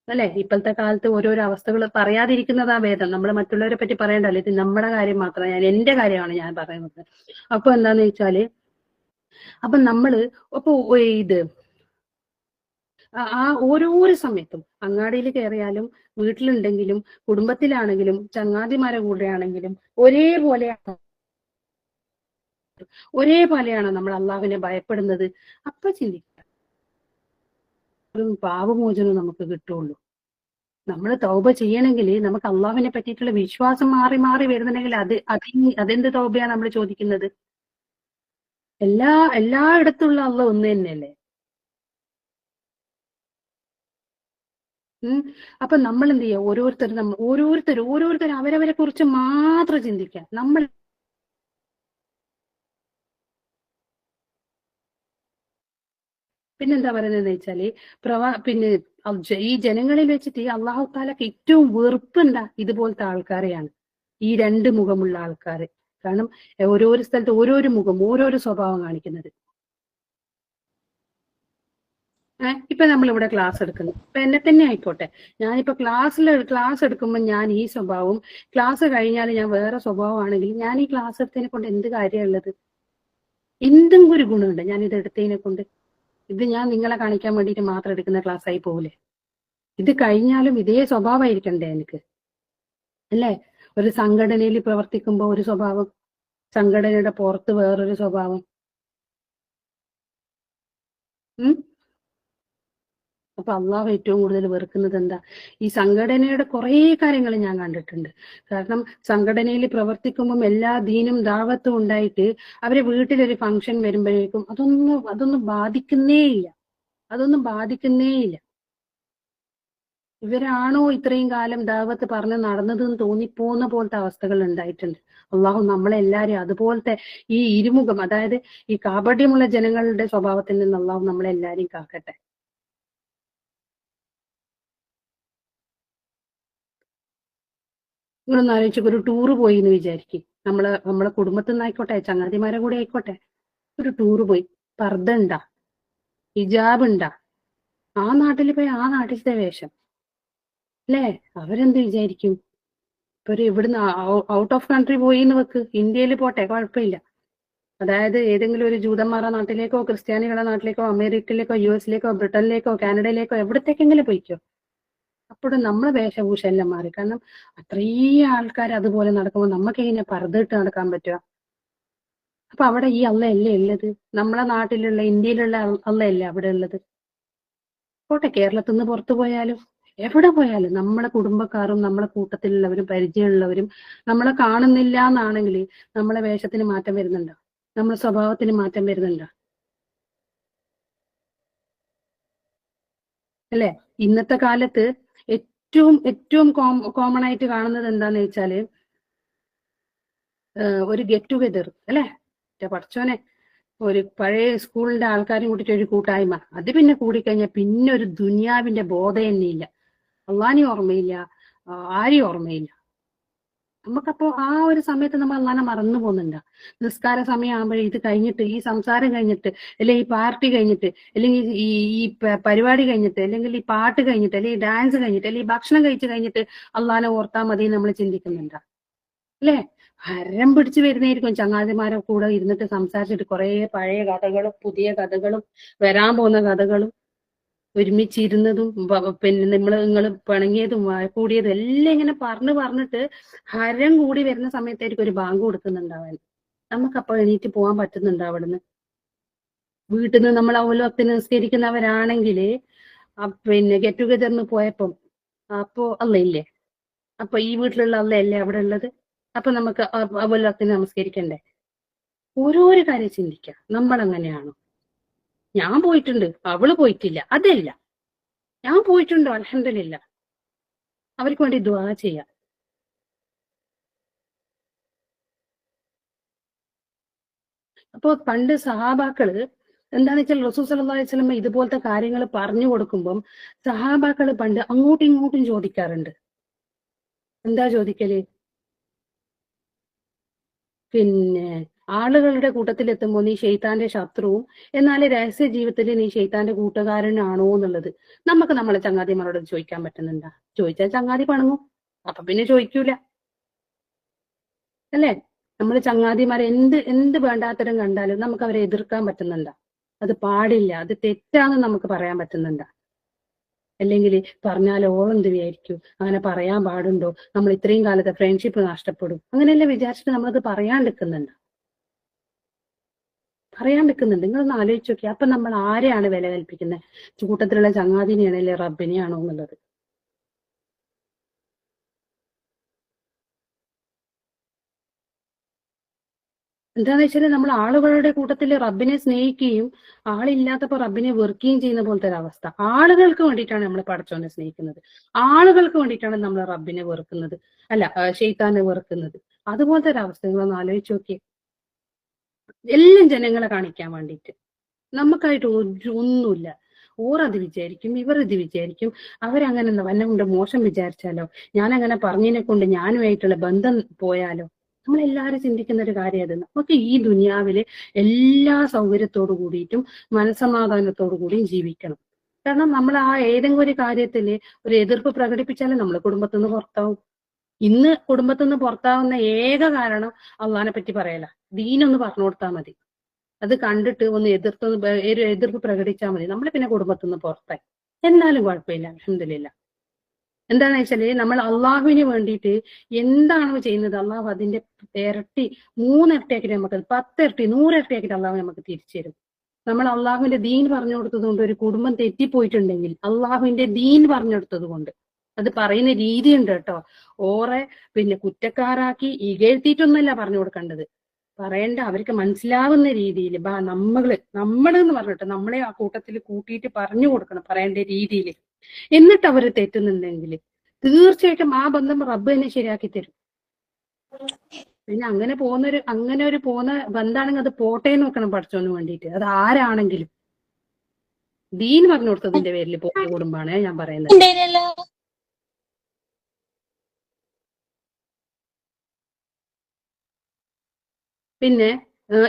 അല്ലെ, ഇപ്പോഴത്തെ കാലത്ത് ഓരോരോ അവസ്ഥകൾ പറയാതിരിക്കുന്നതാ ഭേദം. നമ്മൾ മറ്റുള്ളവരെ പറ്റി പറയണ്ടല്ലോ, ഇത് നമ്മുടെ കാര്യം മാത്രം, എന്റെ കാര്യമാണ് ഞാൻ പറയുന്നത്. അപ്പൊ എന്താന്ന് വെച്ചാല്, അപ്പൊ നമ്മള് ഇത് ഓരോരോ സമയത്തും അങ്ങാടിയിൽ കയറിയാലും, വീട്ടിലുണ്ടെങ്കിലും, കുടുംബത്തിലാണെങ്കിലും, ചങ്ങാതിമാരെ കൂടെയാണെങ്കിലും ഒരേപോലെയാണ് നമ്മൾ അള്ളാഹുവിനെ ഭയപ്പെടുന്നത്. അപ്പൊ ചിന്തിക്കുക, പാപമോചനം നമുക്ക് കിട്ടുള്ളൂ. നമ്മൾ തൗബ ചെയ്യണമെങ്കിൽ നമുക്ക് അള്ളാഹുവിനെ പറ്റിയിട്ടുള്ള വിശ്വാസം മാറി മാറി വരുന്നുണ്ടെങ്കിൽ അതെന്ത് തൗബയാണ് നമ്മൾ ചോദിക്കുന്നത്? എല്ലായിടത്തുള്ള അള്ളാഹ് ഒന്ന് തന്നെയല്ലേ? അപ്പൊ നമ്മൾ എന്ത് ചെയ്യുക? ഓരോരുത്തർ അവരവരെ കുറിച്ച് മാത്രം ചിന്തിക്കുക. നമ്മൾ പിന്നെന്താ പറയുന്നതെന്ന് വെച്ചാല് പിന്നെ ഈ ജനങ്ങളിൽ വെച്ചിട്ട് അള്ളാഹു താലക്ക് ഏറ്റവും വെറുപ്പുണ്ടാ ഇതുപോലത്തെ ആൾക്കാരെയാണ്, ഈ രണ്ട് മുഖമുള്ള ആൾക്കാര്. കാരണം ഓരോരോ സ്ഥലത്ത് ഓരോരോ മുഖം, ഓരോരോ സ്വഭാവം കാണിക്കുന്നത്. ഇപ്പൊ നമ്മളിവിടെ ക്ലാസ് എടുക്കുന്നു, ഇപ്പൊ എന്നെ തന്നെ ആയിക്കോട്ടെ, ഞാനിപ്പോ ക്ലാസ് എടുക്കുമ്പോൾ ഞാൻ ഈ സ്വഭാവം, ക്ലാസ് കഴിഞ്ഞാൽ ഞാൻ വേറെ സ്വഭാവമാണെങ്കിൽ ഞാൻ ഈ ക്ലാസ് എടുത്തതിനെ കൊണ്ട് എന്ത് കാര്യമുള്ളത്? എന്തെങ്കിലും ഒരു ഗുണമുണ്ട് ഞാൻ ഇത് എടുത്തതിനെ കൊണ്ട്? ഇത് ഞാൻ നിങ്ങളെ കാണിക്കാൻ വേണ്ടിയിട്ട് മാത്രം എടുക്കുന്ന ക്ലാസ് ആയി പോകൂലേ? ഇത് കഴിഞ്ഞാലും ഇതേ സ്വഭാവമായിരിക്കണ്ടേ എനിക്ക്? അല്ലേ? ഒരു സംഘടനയിൽ പ്രവർത്തിക്കുമ്പോ ഒരു സ്വഭാവം, സംഘടനയുടെ പുറത്ത് വേറൊരു സ്വഭാവം. അപ്പൊ അള്ളാഹു ഏറ്റവും കൂടുതൽ വെറുക്കുന്നത് എന്താ? ഈ സംഘടനയുടെ കുറേ കാര്യങ്ങൾ ഞാൻ കണ്ടിട്ടുണ്ട്. കാരണം സംഘടനയിൽ പ്രവർത്തിക്കുമ്പം എല്ലാ ദീനും ദാവത്തും ഉണ്ടായിട്ട് അവരെ വീട്ടിലൊരു ഫംഗ്ഷൻ വരുമ്പോഴേക്കും അതൊന്നും ബാധിക്കുന്നേ ഇല്ല. ഇവരാണോ ഇത്രയും കാലം ദാവത്ത് പറഞ്ഞ് നടന്നതെന്ന് തോന്നിപ്പോകുന്ന പോലത്തെ അവസ്ഥകൾ ഉണ്ടായിട്ടുണ്ട്. അള്ളാഹു നമ്മളെല്ലാരും അതുപോലത്തെ ഈ ഇരുമുഖം, അതായത് ഈ കാപട്യമുള്ള ജനങ്ങളുടെ സ്വഭാവത്തിൽ നിന്ന് അള്ളാഹു നമ്മളെല്ലാരെയും കാക്കട്ടെ. നിങ്ങളൊന്ന് ആലോചിച്ചു, ഒരു ടൂറ് പോയി എന്ന് വിചാരിക്കും, നമ്മളെ കുടുംബത്തിൽ നിന്നായിക്കോട്ടെ, ചങ്ങാതിമാരെ കൂടെ ആയിക്കോട്ടെ, ഒരു ടൂറ് പോയി, പർദ്ദ ഉണ്ടാ, ഹിജാബ് ഉണ്ടാ, ആ നാട്ടിൽ പോയി ആ നാട്ടിലത്തെ വേഷം അല്ലേ? അവരെന്ത് വിചാരിക്കും? ഇപ്പൊ ഒരു ഇവിടുന്ന് ഔട്ട് ഓഫ് കൺട്രി പോയി എന്ന് വെക്ക്, ഇന്ത്യയിൽ പോട്ടെ, കുഴപ്പമില്ല. അതായത് ഏതെങ്കിലും ഒരു ജൂതന്മാരുടെ നാട്ടിലേക്കോ ക്രിസ്ത്യാനികളുടെ നാട്ടിലേക്കോ അമേരിക്കയിലേക്കോ US-ലേക്കോ ബ്രിട്ടനിലേക്കോ കാനഡയിലേക്കോ എവിടത്തേക്കെങ്കിലും പോയിക്കോ, അപ്പോഴും നമ്മളെ വേഷഭൂഷ എല്ലാം മാറി. കാരണം അത്രയും ആൾക്കാർ അതുപോലെ നടക്കുമ്പോൾ നമുക്ക് എങ്ങനെ പർദ്ദയിട്ട് നടക്കാൻ പറ്റുക? അപ്പൊ അവിടെ ഈ അള്ളയല്ലേ ഉള്ളത്? നമ്മളെ നാട്ടിലുള്ള ഇന്ത്യയിലുള്ള അള്ളയല്ലേ അവിടെ ഉള്ളത്? പോട്ടെ, കേരളത്തിൽ നിന്ന് പുറത്തു പോയാലും എവിടെ പോയാലും നമ്മളെ കുടുംബക്കാരും നമ്മളെ കൂട്ടത്തിലുള്ളവരും പരിചയമുള്ളവരും നമ്മളെ കാണുന്നില്ല എന്നാണെങ്കിൽ നമ്മളെ വേഷത്തിന് മാറ്റം വരുന്നുണ്ടോ? നമ്മളെ സ്വഭാവത്തിന് മാറ്റം വരുന്നുണ്ടോ? അല്ലെ? ഇന്നത്തെ കാലത്ത് ഏറ്റവും കോമൺ ആയിട്ട് കാണുന്നത് എന്താന്ന് വെച്ചാല് ഒരു ഗെറ്റ് ടുഗെദർ അല്ലെ? പഠിച്ചോനെ, ഒരു പഴയ സ്കൂളിന്റെ ആൾക്കാരും കൂട്ടിട്ട് ഒരു കൂട്ടായ്മ, അത് പിന്നെ കൂടിക്കഴിഞ്ഞാൽ പിന്നെ ഒരു ദുനിയാവിന്റെ ബോധം തന്നെ ഇല്ല. അള്ളാനെയും ഓർമ്മയില്ല, ആരെയും ഓർമ്മയില്ല. നമുക്കപ്പോ ആ ഒരു സമയത്ത് നമ്മൾ അള്ളാനെ മറന്നു പോകുന്നുണ്ടോ? നിസ്കാര സമയം ആകുമ്പോഴേ ഇത് കഴിഞ്ഞിട്ട്, ഈ സംസാരം കഴിഞ്ഞിട്ട്, അല്ലെങ്കിൽ ഈ പാർട്ടി കഴിഞ്ഞിട്ട്, അല്ലെങ്കിൽ ഈ പരിപാടി കഴിഞ്ഞിട്ട്, അല്ലെങ്കിൽ ഈ പാട്ട് കഴിഞ്ഞിട്ട്, അല്ലെങ്കിൽ ഈ ഡാൻസ് കഴിഞ്ഞിട്ട്, അല്ലെങ്കിൽ ഈ ഭക്ഷണം കഴിച്ചു കഴിഞ്ഞിട്ട് അള്ളാനെ ഓർത്താൽ മതി നമ്മൾ ചിന്തിക്കുന്നുണ്ടോ? അല്ലേ? ഹരം പിടിച്ചു വരുന്നതായിരിക്കും ചങ്ങാതിമാരെ കൂടെ ഇരുന്നിട്ട് സംസാരിച്ചിട്ട് കുറെ പഴയ കഥകളും പുതിയ കഥകളും വരാൻ പോകുന്ന കഥകളും ഒരുമിച്ചിരുന്നതും പിന്നെ നിങ്ങൾ പിണങ്ങിയതും കൂടിയതും എല്ലാം ഇങ്ങനെ പറഞ്ഞിട്ട് ഹരം കൂടി വരുന്ന സമയത്തായിരിക്കും ഒരു ബാങ്ക് കൊടുക്കുന്നുണ്ടാവാൻ. നമുക്കപ്പോ എണീറ്റ് പോകാൻ പറ്റുന്നുണ്ടോ അവിടുന്ന്? വീട്ടിൽ നിന്ന് നമ്മൾ അവലത്തിന് നിസ്കരിക്കുന്നവരാണെങ്കിൽ പിന്നെ ഗെറ്റ് ടുഗദറിന് പോയപ്പം അപ്പോ അല്ല ഇല്ലേ? അപ്പൊ ഈ വീട്ടിലുള്ള അല്ലേ അവിടെ ഉള്ളത്? അപ്പൊ നമുക്ക് അവലത്തിന് നമസ്കരിക്കണ്ടേ? ഓരോരോ കാര്യം ചിന്തിക്കാം. നമ്മൾ അങ്ങനെയാണോ? ഞാൻ പോയിട്ടുണ്ട്, അവള് പോയിട്ടില്ല, അതല്ല, ഞാൻ പോയിട്ടുണ്ടോ? അൽഹംദുലില്ലാ, അവർക്ക് വേണ്ടി ദുആ ചെയ്യാം. അപ്പോ പണ്ട് സഹാബാക്കള് എന്താന്ന് വെച്ചാൽ റസൂൽ സല്ലല്ലാഹു അലൈഹി വസല്ലം ഇതുപോലത്തെ കാര്യങ്ങൾ പറഞ്ഞു കൊടുക്കുമ്പം സഹാബാക്കള് പണ്ട് അങ്ങോട്ടും ഇങ്ങോട്ടും ചോദിക്കാറുണ്ട്. എന്താ ചോദിക്കല്? പിന്നെ ആളുകളുടെ കൂട്ടത്തിൽ എത്തുമ്പോൾ നീ ഷെയ്ത്താന്റെ ശത്രുവും എന്നാൽ രഹസ്യ ജീവിതത്തിൽ നീ ഷെയ്ത്താന്റെ കൂട്ടുകാരനാണോ എന്നുള്ളത് നമുക്ക് നമ്മളെ ചങ്ങാതിമാരോട് ചോദിക്കാൻ പറ്റുന്നുണ്ടാ? ചോദിച്ചാൽ ചങ്ങാതി പണങ്ങും, അപ്പൊ പിന്നെ ചോദിക്കൂല അല്ലേ? നമ്മൾ ചങ്ങാതിമാരെ എന്ത് വേണ്ടാത്തരം കണ്ടാലും നമുക്ക് അവരെ എതിർക്കാൻ പറ്റുന്നുണ്ടാ? അത് പാടില്ല, അത് തെറ്റാന്ന് നമുക്ക് പറയാൻ പറ്റുന്നുണ്ടാ? അല്ലെങ്കിൽ പറഞ്ഞാൽ ഓളെന്ത് വിചാരിക്കും, അങ്ങനെ പറയാൻ പാടുണ്ടോ, നമ്മൾ ഇത്രയും കാലത്തെ ഫ്രണ്ട്ഷിപ്പ് നഷ്ടപ്പെടും, അങ്ങനെയല്ലേ വിചാരിച്ചിട്ട് നമ്മളത് പറയാണ്ടിരിക്കുന്നുണ്ട്. നിങ്ങളൊന്ന് ആലോചിച്ച് നോക്കി. അപ്പൊ നമ്മൾ ആരെയാണ് വില കൽപ്പിക്കുന്നത്? കൂട്ടത്തിലുള്ള ചങ്ങാതിനെയാണോ അല്ലെ റബ്ബിനെയാണോ എന്നുള്ളത്? എന്താന്ന് വെച്ചാൽ നമ്മൾ ആളുകളുടെ കൂട്ടത്തിൽ റബ്ബിനെ സ്നേഹിക്കുകയും ആളില്ലാത്തപ്പോ റബ്ബിനെ വെറുക്കുകയും ചെയ്യുന്ന പോലത്തെ ഒരു അവസ്ഥ. ആളുകൾക്ക് വേണ്ടിയിട്ടാണ് നമ്മൾ പടച്ചോനെ സ്നേഹിക്കുന്നത്, ആളുകൾക്ക് വേണ്ടിയിട്ടാണ് നമ്മൾ റബ്ബിനെ വെറുക്കുന്നത്, അല്ല ഷെയ്ത്താനെ വെറുക്കുന്നത്. അതുപോലത്തെ ഒരു അവസ്ഥ നിങ്ങളൊന്ന് ആലോചിച്ച് നോക്കിയേ. എല്ലാം ജനങ്ങളെ കാണിക്കാൻ വേണ്ടിയിട്ട്, നമുക്കായിട്ട് ഒന്നുമില്ല. ഓർ അത് വിചാരിക്കും, ഇവർ ഇത് വിചാരിക്കും, അവരങ്ങനെ എന്നെ കൊണ്ട് മോശം വിചാരിച്ചാലോ, ഞാൻ അങ്ങനെ പറഞ്ഞതിനെ കൊണ്ട് ഞാനുമായിട്ടുള്ള ബന്ധം പോയാലോ. നമ്മളെല്ലാവരും ചിന്തിക്കുന്ന ഒരു കാര്യം അത്. നമുക്ക് ഈ ദുനിയാവില് എല്ലാ സൗകര്യത്തോടു കൂടിയിട്ടും മനസ്സമാധാനത്തോടു കൂടിയും ജീവിക്കണം. കാരണം നമ്മൾ ആ ഏതെങ്കിലും ഒരു കാര്യത്തില് ഒരു എതിർപ്പ് പ്രകടിപ്പിച്ചാലും നമ്മൾ കുടുംബത്തിൽ നിന്ന് പുറത്താവും. ഇന്ന് കുടുംബത്തിൽ നിന്ന് പുറത്താവുന്ന ഏക കാരണം അള്ളാഹിനെ പറ്റി പറയല. ദീനൊന്ന് പറഞ്ഞു കൊടുത്താൽ മതി, അത് കണ്ടിട്ട് ഒന്ന് ഒരു എതിർപ്പ് പ്രകടിച്ചാൽ മതി, നമ്മൾ പിന്നെ കുടുംബത്തിൽ നിന്ന് പുറത്തായി. എന്നാലും കുഴപ്പമില്ല, അൽഹംദുലില്ലാ. എന്താണെന്ന് വെച്ചാല് നമ്മൾ അള്ളാഹുവിന് വേണ്ടിയിട്ട് എന്താണോ ചെയ്യുന്നത്, അള്ളാഹു അതിന്റെ ഇരട്ടി 3 ഇരട്ടിയാക്കിട്ട് നമുക്ക് 10 ഇരട്ടി 100 ഇരട്ടിയാക്കിട്ട് അള്ളാഹു നമുക്ക് തിരിച്ചു തരും. നമ്മൾ അള്ളാഹുവിന്റെ ദീൻ പറഞ്ഞു കൊടുത്തത് കൊണ്ട് ഒരു കുടുംബം തെറ്റിപ്പോയിട്ടുണ്ടെങ്കിൽ അള്ളാഹുവിന്റെ ദീൻ പറഞ്ഞു കൊടുത്തത് കൊണ്ട്, അത് പറയുന്ന രീതി ഉണ്ട് കേട്ടോ. ഓറെ പിന്നെ കുറ്റക്കാരാക്കി ഇകഴ്ത്തിയിട്ടൊന്നല്ല പറഞ്ഞു കൊടുക്കേണ്ടത്, പറയേണ്ട അവർക്ക് മനസ്സിലാവുന്ന രീതിയിൽ നമ്മളെന്ന് പറഞ്ഞിട്ട് നമ്മളെ ആ കൂട്ടത്തിൽ കൂട്ടിയിട്ട് പറഞ്ഞു കൊടുക്കണം പറയേണ്ട രീതിയിൽ. എന്നിട്ട് അവർ തെറ്റുന്നുണ്ടെങ്കിൽ തീർച്ചയായിട്ടും ആ ബന്ധം റബ്ബ് തന്നെ ശരിയാക്കി തരും. പിന്നെ അങ്ങനെ ഒരു പോകുന്ന ബന്ധാണെങ്കിൽ അത് പോട്ടെ നോക്കണം പഠിച്ചോന്ന് വേണ്ടിയിട്ട്. അത് ആരാണെങ്കിലും ദീൻ പറഞ്ഞു കൊടുത്തതിന്റെ പേരിൽ പോയ കുടുംബാണ് ഞാൻ പറയുന്നത്. പിന്നെ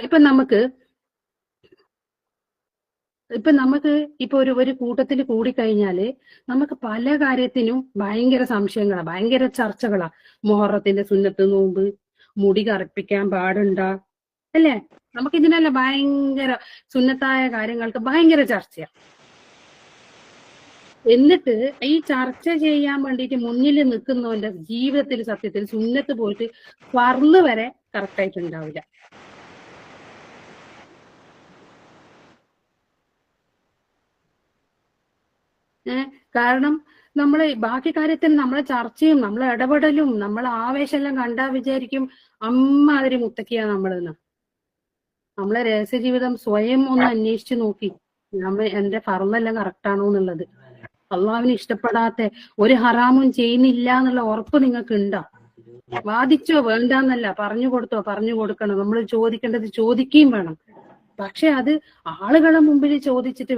ഇപ്പൊ നമുക്ക് ഇപ്പൊ ഒരു കൂട്ടത്തിൽ കൂടിക്കഴിഞ്ഞാല് നമുക്ക് പല കാര്യത്തിനും ഭയങ്കര സംശയങ്ങളാ, ഭയങ്കര ചർച്ചകളാ. മുഹറത്തിന്റെ സുന്നത്ത് നോമ്പ്, മുടി കറുപ്പിക്കാൻ പാടുണ്ടാ, അല്ലേ? നമുക്കിതിനല്ല ഭയങ്കര സുന്നത്തായ കാര്യങ്ങൾക്ക് ഭയങ്കര ചർച്ചയാ. എന്നിട്ട് ഈ ചർച്ച ചെയ്യാൻ വേണ്ടിയിട്ട് മുന്നിൽ നിൽക്കുന്നവന്റെ ജീവിതത്തിൽ സത്യത്തിൽ സുന്നത്ത് പോയിട്ട് ഫർള് വരെ കറക്റ്റ് ആയിട്ടുണ്ടാവില്ല. കാരണം നമ്മള് ബാക്കി കാര്യത്തിൽ നമ്മളെ ചർച്ചയും നമ്മളെ ഇടപെടലും നമ്മളെ ആവേശമെല്ലാം കണ്ടാ വിചാരിക്കും അമ്മാതിരി മുത്തക്കിയാ നമ്മളെന്ന്. നമ്മളെ രഹസ്യ ജീവിതം സ്വയം ഒന്ന് അന്വേഷിച്ച് നോക്കി, എന്റെ ഫർമെല്ലാം കറക്റ്റാണോ എന്നുള്ളത്. അള്ളാഹുവിന് ഇഷ്ടപ്പെടാത്ത ഒരു ഹറാമും ചെയ്യുന്നില്ല എന്നുള്ള ഉറപ്പ് നിങ്ങൾക്ക് ഉണ്ടോ? വാദിച്ചോ വേണ്ടെന്നല്ല, പറഞ്ഞു കൊടുക്കണം. നമ്മൾ ചോദിക്കേണ്ടത് ചോദിക്കുകയും വേണം. പക്ഷെ അത് ആളുകളെ മുമ്പിൽ ചോദിച്ചിട്ട്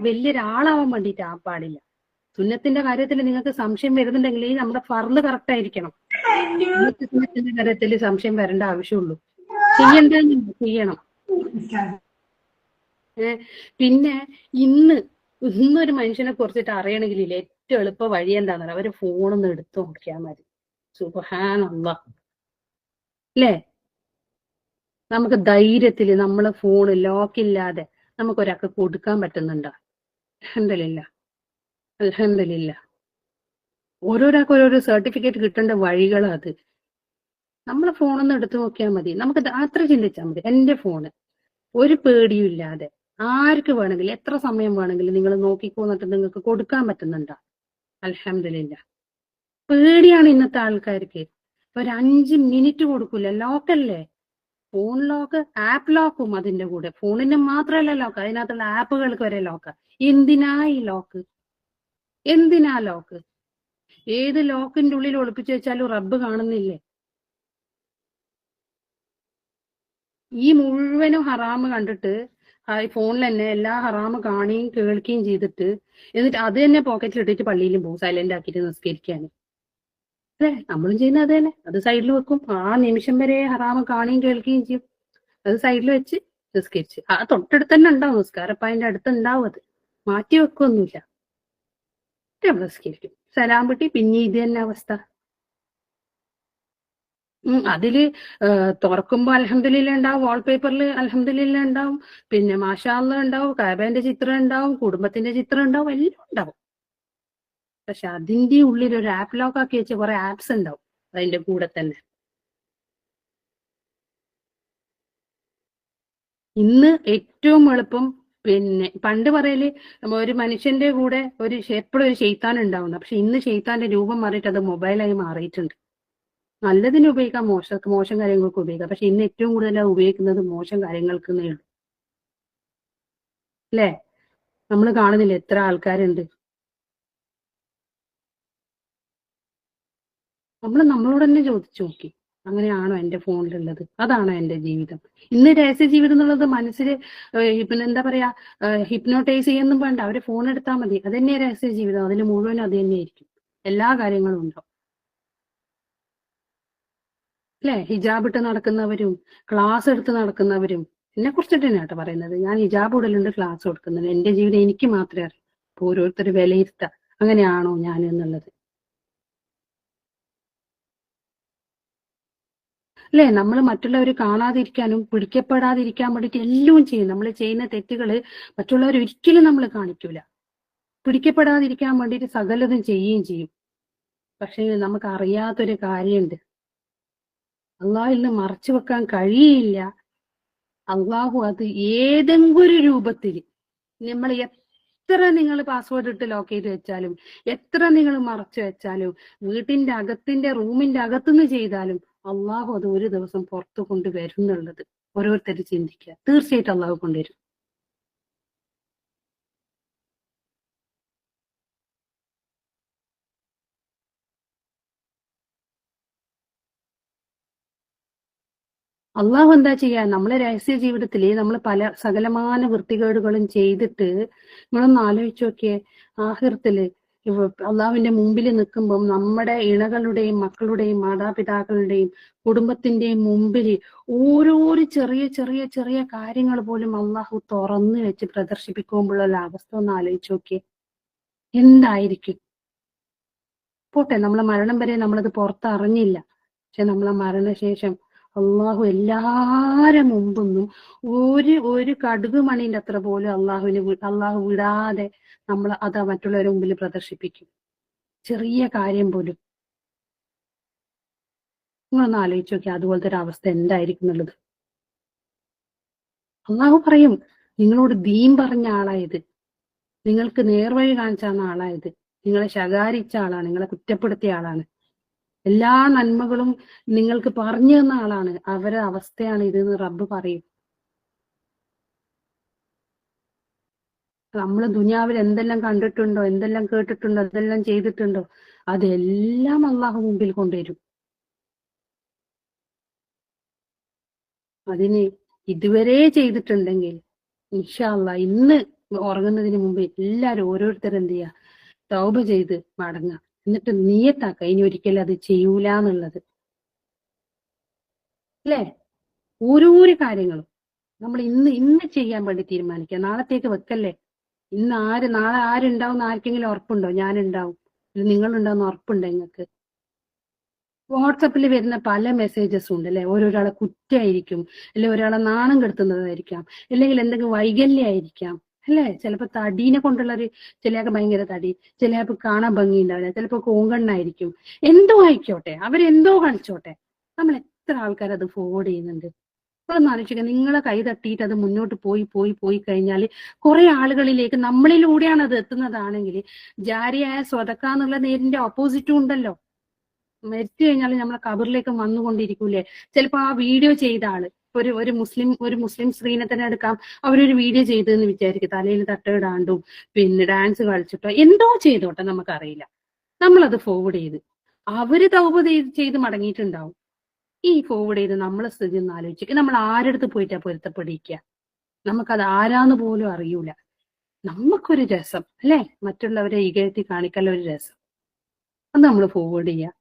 വലിയൊരാളാവാൻ വേണ്ടിയിട്ട് ആ പാടില്ല. സുന്നത്തിന്റെ കാര്യത്തിൽ നിങ്ങൾക്ക് സംശയം വരുന്നുണ്ടെങ്കിൽ നമ്മുടെ ഫർള് കറക്റ്റ് ആയിരിക്കണം. സുന്നത്തിന്റെ കാര്യത്തിൽ സംശയം വരേണ്ട ആവശ്യമുള്ളൂ. ചെയ്യണം. പിന്നെ ഇന്നൊരു മനുഷ്യനെ കുറിച്ചിട്ട് അറിയണമെങ്കിൽ ഏറ്റവും എളുപ്പ വഴി എന്താണെന്ന് അവര് ഫോണൊന്ന് എടുത്തു നോക്കിയാൽ മതി. സുബ്ഹാനല്ലാഹ്, അല്ലേ? നമുക്ക് ധൈര്യത്തില് നമ്മളെ ഫോണ് ലോക്കില്ലാതെ നമുക്ക് ഒരാൾക്ക് കൊടുക്കാൻ പറ്റുന്നുണ്ടോ? അൽഹംദുലില്ലാ, അൽഹംദുലില്ലാ. ഓരോരാൾക്ക് ഓരോരോ സർട്ടിഫിക്കറ്റ് കിട്ടേണ്ട വഴികളാ അത്. നമ്മളെ ഫോണൊന്ന് എടുത്തു നോക്കിയാൽ മതി, നമുക്ക് അത്ര ചിന്തിച്ചാൽ മതി. എന്റെ ഫോണ് ഒരു പേടിയും ഇല്ലാതെ ആർക്ക് വേണമെങ്കിലും എത്ര സമയം വേണമെങ്കിലും നിങ്ങൾ നോക്കിക്കോന്നിട്ട് നിങ്ങൾക്ക് കൊടുക്കാൻ പറ്റുന്നുണ്ടോ? അൽഹംദുലില്ലാ. പേടിയാണ് ഇന്നത്തെ ആൾക്കാർക്ക്. ഒരു 5 മിനിറ്റ് കൊടുക്കൂല. ലോക്കല്ലേ, ഫോൺ ലോക്ക്, ആപ്പ് ലോക്കും അതിന്റെ കൂടെ. ഫോണിന് മാത്രമല്ല ലോക്ക്, അതിനകത്തുള്ള ആപ്പുകൾക്ക് വരെ ലോക്ക്. എന്തിനാ ഈ ലോക്ക്? എന്തിനാ ലോക്ക്? ഏത് ലോക്കിന്റെ ഉള്ളിൽ ഒളിപ്പിച്ചു വെച്ചാലും റബ്ബ് കാണുന്നില്ലേ? ഈ മുഴുവനും ഹറാമ് കണ്ടിട്ട് ഫോണിൽ തന്നെ എല്ലാ ഹറാമ് കാണുകയും കേൾക്കുകയും ചെയ്തിട്ട് എന്നിട്ട് അത് തന്നെ പോക്കറ്റിൽ ഇട്ടിട്ട് പള്ളിയിലും പോകും സൈലന്റ് ആക്കിയിട്ട് നിസ്കരിക്കാൻ. അല്ലേ? നമ്മളും ചെയ്യുന്നത് അത് തന്നെ. അത് സൈഡിൽ വെക്കും. ആ നിമിഷം വരെ ഹറാമ് കാണുകയും കേൾക്കുകയും ചെയ്യും. അത് സൈഡിൽ വെച്ച് നിസ്കരിച്ച് ആ തൊട്ടടുത്ത് തന്നെ ഉണ്ടാവും, നിസ്കാരപ്പായന്റെ അടുത്ത് ഉണ്ടാവും. അത് മാറ്റി വെക്കൊന്നുമില്ല. നിസ്കരിക്കും, സലാം പെട്ടി, പിന്നെ ഇത് തന്നെ അവസ്ഥ. അതില് തുറക്കുമ്പോ അൽഹംദുലില്ലാ ഉണ്ടാവും, വാൾപേപ്പറിൽ അൽഹംദുലില്ലാ ഉണ്ടാവും, പിന്നെ മാഷാ അല്ലാഹ് ഉണ്ടാവും, കഅബേന്റെ ചിത്രം ഉണ്ടാവും, കുടുംബത്തിന്റെ ചിത്രം ഉണ്ടാവും, എല്ലാം ഉണ്ടാവും. പക്ഷെ അതിന്റെ ഉള്ളിൽ ഒരു ആപ്പ് ലോക്ക് ആക്കി വെച്ച കുറെ ആപ്സ് ഉണ്ടാവും അതിന്റെ കൂടെ തന്നെ. ഇന്ന് ഏറ്റവും എളുപ്പം, പിന്നെ പണ്ട് പറയല് ഒരു മനുഷ്യന്റെ കൂടെ എപ്പോഴും ഒരു ശൈത്താൻ ഉണ്ടാവുന്ന, പക്ഷെ ഇന്ന് ശൈത്താന്റെ രൂപം മാറിയിട്ട് അത് മൊബൈലായി മാറിയിട്ടുണ്ട്. നല്ലതിന് ഉപയോഗിക്കാം, മോശം കാര്യങ്ങൾക്ക് ഉപയോഗിക്കാം. പക്ഷെ ഇന്ന് ഏറ്റവും കൂടുതൽ ഉപയോഗിക്കുന്നത് മോശം കാര്യങ്ങൾക്ക് ഉള്ളൂ. അല്ലേ? നമ്മൾ കാണുന്നില്ല എത്ര ആൾക്കാരുണ്ട്. നമ്മളോട് തന്നെ ചോദിച്ചു നോക്കി, അങ്ങനെയാണോ എന്റെ ഫോണിലുള്ളത്? അതാണോ എന്റെ ജീവിതം? ഇന്ന് രഹസ്യ ജീവിതം എന്നുള്ളത് മനസ്സിൽ പിന്നെ എന്താ പറയാ, ഹിപ്നോട്ടൈസ് ചെയ്യുന്നും വേണ്ട, അവര് ഫോൺ എടുത്താൽ മതി, അത് തന്നെ രഹസ്യ ജീവിതം. അതിൽ മുഴുവൻ അത് തന്നെയായിരിക്കും, എല്ലാ കാര്യങ്ങളും ഉണ്ടാവും. അല്ലെ? ഹിജാബ് ഇട്ട് നടക്കുന്നവരും ക്ലാസ് എടുത്ത് നടക്കുന്നവരും, എന്നെ കുറിച്ചിട്ട് തന്നെ കേട്ടോ പറയുന്നത്. ഞാൻ ഹിജാബ് ഇടലുണ്ട്, ക്ലാസ് കൊടുക്കുന്നുണ്ട്. എന്റെ ജീവിതം എനിക്ക് മാത്രമേ അറിയൂ. അപ്പൊ ഓരോരുത്തർ വിലയിരുത്താം അങ്ങനെയാണോ ഞാൻ എന്നുള്ളത്. അല്ലെ? നമ്മൾ മറ്റുള്ളവർ കാണാതിരിക്കാനും പിടിക്കപ്പെടാതിരിക്കാൻ വേണ്ടിയിട്ട് എല്ലാം ചെയ്യും. നമ്മൾ ചെയ്യുന്ന തെറ്റുകൾ മറ്റുള്ളവർ ഒരിക്കലും നമ്മൾ കാണിക്കൂല. പിടിക്കപ്പെടാതിരിക്കാൻ വേണ്ടിയിട്ട് സകലതും ചെയ്യുകയും ചെയ്യും. പക്ഷെ നമുക്ക് അറിയാത്തൊരു കാര്യമുണ്ട്, അള്ളാഹിൽ നിന്ന് മറച്ചു വെക്കാൻ കഴിയില്ല. അള്ളാഹു അത് ഏതെങ്കിലും ഒരു രൂപത്തിൽ, നമ്മൾ എത്ര നിങ്ങൾ പാസ്വേഡ് ഇട്ട് ലോക്ക് ചെയ്ത് വെച്ചാലും, എത്ര നിങ്ങൾ മറച്ചു വെച്ചാലും, വീട്ടിന്റെ അകത്തിന്റെ റൂമിന്റെ അകത്തുനിന്ന് ചെയ്താലും, അള്ളാഹു അത് ഒരു ദിവസം പുറത്തു കൊണ്ടുവരും എന്നുള്ളത് ഓരോരുത്തർ ചിന്തിക്കുക. തീർച്ചയായിട്ടും അള്ളാഹു കൊണ്ടുവരും. അള്ളാഹു എന്താ ചെയ്യാ, നമ്മളെ രഹസ്യ ജീവിതത്തിൽ നമ്മൾ പല സകലമാന വൃത്തികേടുകളും ചെയ്തിട്ട്, നിങ്ങളൊന്ന് ആലോചിച്ച് നോക്കിയേ, ആഖിറത്തില് അള്ളാഹുവിന്റെ മുമ്പിൽ നിൽക്കുമ്പോൾ നമ്മുടെ ഇണകളുടെയും മക്കളുടെയും മാതാപിതാക്കളുടെയും കുടുംബത്തിന്റെയും മുമ്പിൽ ഓരോരോ ചെറിയ ചെറിയ ചെറിയ കാര്യങ്ങൾ പോലും അള്ളാഹു തുറന്നു വെച്ച് പ്രദർശിപ്പിക്കുമ്പോഴുള്ള അവസ്ഥ ഒന്ന് ആലോചിച്ച് നോക്കിയേ, എന്തായിരിക്കും? പോട്ടെ, നമ്മളെ മരണം വരെ നമ്മളത് പുറത്തറിഞ്ഞില്ല. പക്ഷെ നമ്മളെ മരണശേഷം അള്ളാഹു എല്ലാരെ മുമ്പൊന്നും ഒരു കടുക് മണീന്റെ അത്ര പോലും അള്ളാഹു വിടാതെ നമ്മൾ അത് മറ്റുള്ളവരുടെ മുമ്പിൽ പ്രദർശിപ്പിക്കും. ചെറിയ കാര്യം പോലും. നിങ്ങളൊന്ന് ആലോചിച്ച് നോക്കി അതുപോലത്തെ ഒരു അവസ്ഥ എന്തായിരിക്കും എന്നുള്ളത്. അള്ളാഹു പറയും, നിങ്ങളോട് ദീൻ പറഞ്ഞ ആളായത്, നിങ്ങൾക്ക് നേർവഴി കാണിച്ച ആളായത്, നിങ്ങളെ ശകാരിച്ച ആളാണ്, നിങ്ങളെ കുറ്റപ്പെടുത്തിയ ആളാണ്, എല്ലാ നന്മകളും നിങ്ങൾക്ക് പറഞ്ഞു തന്ന ആളാണ്, അവരുടെ അവസ്ഥയാണ് ഇതെന്ന് റബ്ബ് പറയും. നമ്മൾ ദുനിയാവിൽ എന്തെല്ലാം കണ്ടിട്ടുണ്ടോ, എന്തെല്ലാം കേട്ടിട്ടുണ്ടോ, എന്തെല്ലാം ചെയ്തിട്ടുണ്ടോ, അതെല്ലാം അള്ളാഹു മുമ്പിൽ കൊണ്ടുവരും. അതിന് ഇതുവരെ ചെയ്തിട്ടുണ്ടെങ്കിൽ ഇൻഷാ അള്ളാ ഇന്ന് ഉറങ്ങുന്നതിന് മുമ്പ് എല്ലാരും ഓരോരുത്തരും എന്ത് ചെയ്യാ, തൗബ ചെയ്ത് മടങ്ങാം. എന്നിട്ട് നിയത്താക്ക ഇനി ഒരിക്കലും അത് ചെയ്യൂല എന്നുള്ളത്. അല്ലേ? ഓരോരോ കാര്യങ്ങളും നമ്മൾ ഇന്ന് ഇന്ന് ചെയ്യാൻ വേണ്ടി തീരുമാനിക്കുക, നാളത്തേക്ക് വെക്കല്ലേ. നാളെ ആരുണ്ടാവും ആർക്കെങ്കിലും ഉറപ്പുണ്ടോ? ഞാനുണ്ടാവും, നിങ്ങളുണ്ടാവുന്ന ഉറപ്പുണ്ടോ നിങ്ങൾക്ക്? വാട്സപ്പിൽ വരുന്ന പല മെസ്സേജസും ഉണ്ട് അല്ലെ? ഓരോരാളെ കുറ്റായിരിക്കും, അല്ലെ ഒരാളെ നാണം കെടുത്തുന്നതായിരിക്കാം, അല്ലെങ്കിൽ എന്തെങ്കിലും വൈകല്യമായിരിക്കാം, അല്ലെ? ചിലപ്പോ തടീനെ കൊണ്ടുള്ളൊരു, ചിലയാൾക്ക് ഭയങ്കര തടി, ചിലയാൾക്ക് കാണാൻ ഭംഗി ഉണ്ടാവില്ല, ചിലപ്പോ കോങ്കണ്ണായിരിക്കും. എന്തോ ആയിക്കോട്ടെ, അവരെന്തോ കളിച്ചോട്ടെ, നമ്മൾ എത്ര ആൾക്കാർ അത് ഫോർവേഡ് ചെയ്യുന്നുണ്ട്. അതൊന്ന് ആലോചിക്കുക. നിങ്ങളെ കൈ തട്ടിയിട്ട് അത് മുന്നോട്ട് പോയി പോയി പോയി കഴിഞ്ഞാൽ കുറെ ആളുകളിലേക്ക് നമ്മളിലൂടെയാണ് അത് എത്തുന്നതാണെങ്കിൽ, ജാരിയായ സ്വതക്ക എന്നുള്ള നേരിന്റെ ഓപ്പോസിറ്റും ഉണ്ടല്ലോ. മരിച്ചു കഴിഞ്ഞാൽ നമ്മളെ കബറിലേക്ക് വന്നുകൊണ്ടിരിക്കൂലേ? ചിലപ്പോ ആ വീഡിയോ ചെയ്ത ആള്, ഒരു മുസ്ലിം സ്ത്രീനെ തന്നെ എടുക്കാം, അവരൊരു വീഡിയോ ചെയ്തെന്ന് വിചാരിക്കും, തലയിൽ തട്ടയിടാണ്ടും പിന്നെ ഡാൻസ് കളിച്ചിട്ടോ എന്തോ ചെയ്തോട്ടെ, നമുക്കറിയില്ല. നമ്മളത് ഫോർവേഡ് ചെയ്ത് അവര് തൗബ ചെയ്ത് മടങ്ങിയിട്ടുണ്ടാവും. ഈ ഫോർവേഡ് ചെയ്ത് നമ്മളെ സ്ഥിതി ഒന്ന് ആലോചിക്കുക. നമ്മൾ ആരടുത്ത് പോയിട്ടാ പൊരുത്തപ്പെടിക്കുക? നമുക്കത് ആരാന്ന് പോലും അറിയൂല. നമുക്കൊരു രസം അല്ലെ, മറ്റുള്ളവരെ ഇകഴ്ത്തി കാണിക്കൽ ഒരു രസം, അത് നമ്മൾ ഫോർവേഡ് ചെയ്യുക,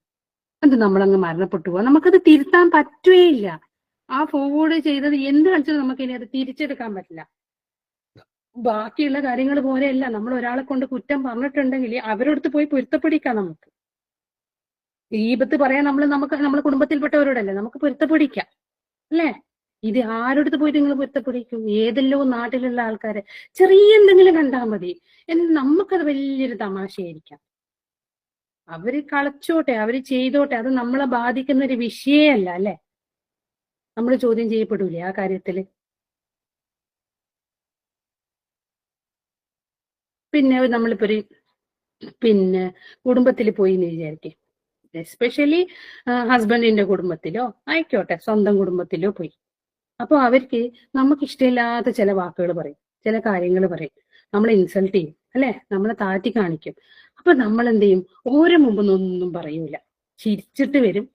അത് നമ്മളങ്ങ് മരണപ്പെട്ടു പോവാ. നമുക്കത് തിരുത്താൻ പറ്റുകയില്ല. ആ ഫോർവേഡ് ചെയ്തത് എന്ത് കളിച്ചാലും നമുക്ക് ഇനി അത് തിരിച്ചെടുക്കാൻ പറ്റില്ല. ബാക്കിയുള്ള കാര്യങ്ങൾ പോലെയല്ല, നമ്മൾ ഒരാളെ കൊണ്ട് കുറ്റം പറഞ്ഞിട്ടുണ്ടെങ്കിൽ അവരോടത്ത് പോയി പൊരുത്തപ്പെടിക്കാം. നമുക്ക് ഗീബത്ത് പറയാൻ നമ്മളെ കുടുംബത്തിൽപ്പെട്ടവരോടല്ലേ, നമുക്ക് പൊരുത്തപ്പെടിക്കാം അല്ലേ? ഇത് ആരോടത്ത് പോയിട്ട് നിങ്ങൾ പൊരുത്തപ്പെടിക്കും? ഏതെല്ലോ നാട്ടിലുള്ള ആൾക്കാരെ ചെറിയ എന്തെങ്കിലും കണ്ടാൽ മതി, നമുക്കത് വലിയൊരു തമാശയായിരിക്കാം. അവര് കളിച്ചോട്ടെ, അവര് ചെയ്തോട്ടെ, അത് നമ്മളെ ബാധിക്കുന്ന ഒരു വിഷയമല്ല അല്ലെ? നമ്മൾ ചോദ്യം ചെയ്യപ്പെടൂലേ ആ കാര്യത്തില്? പിന്നെ നമ്മളിപ്പോ ഒരു പിന്നെ കുടുംബത്തിൽ പോയി എന്ന് വിചാരിക്കേ, എസ്പെഷ്യലി ഹസ്ബൻഡിന്റെ കുടുംബത്തിലോ ആയിക്കോട്ടെ, സ്വന്തം കുടുംബത്തിലോ പോയി. അപ്പൊ അവർക്ക് നമുക്ക് ഇഷ്ടമില്ലാത്ത ചില വാക്കുകൾ പറയും, ചില കാര്യങ്ങൾ പറയും, നമ്മളെ ഇൻസൾട്ട് ചെയ്യും, അല്ലെ, നമ്മളെ താറ്റി കാണിക്കും. അപ്പൊ നമ്മൾ എന്ത് ചെയ്യും? ഓരോ മുമ്പൊന്നും പറയൂല, ചിരിച്ചിട്ട് വരും,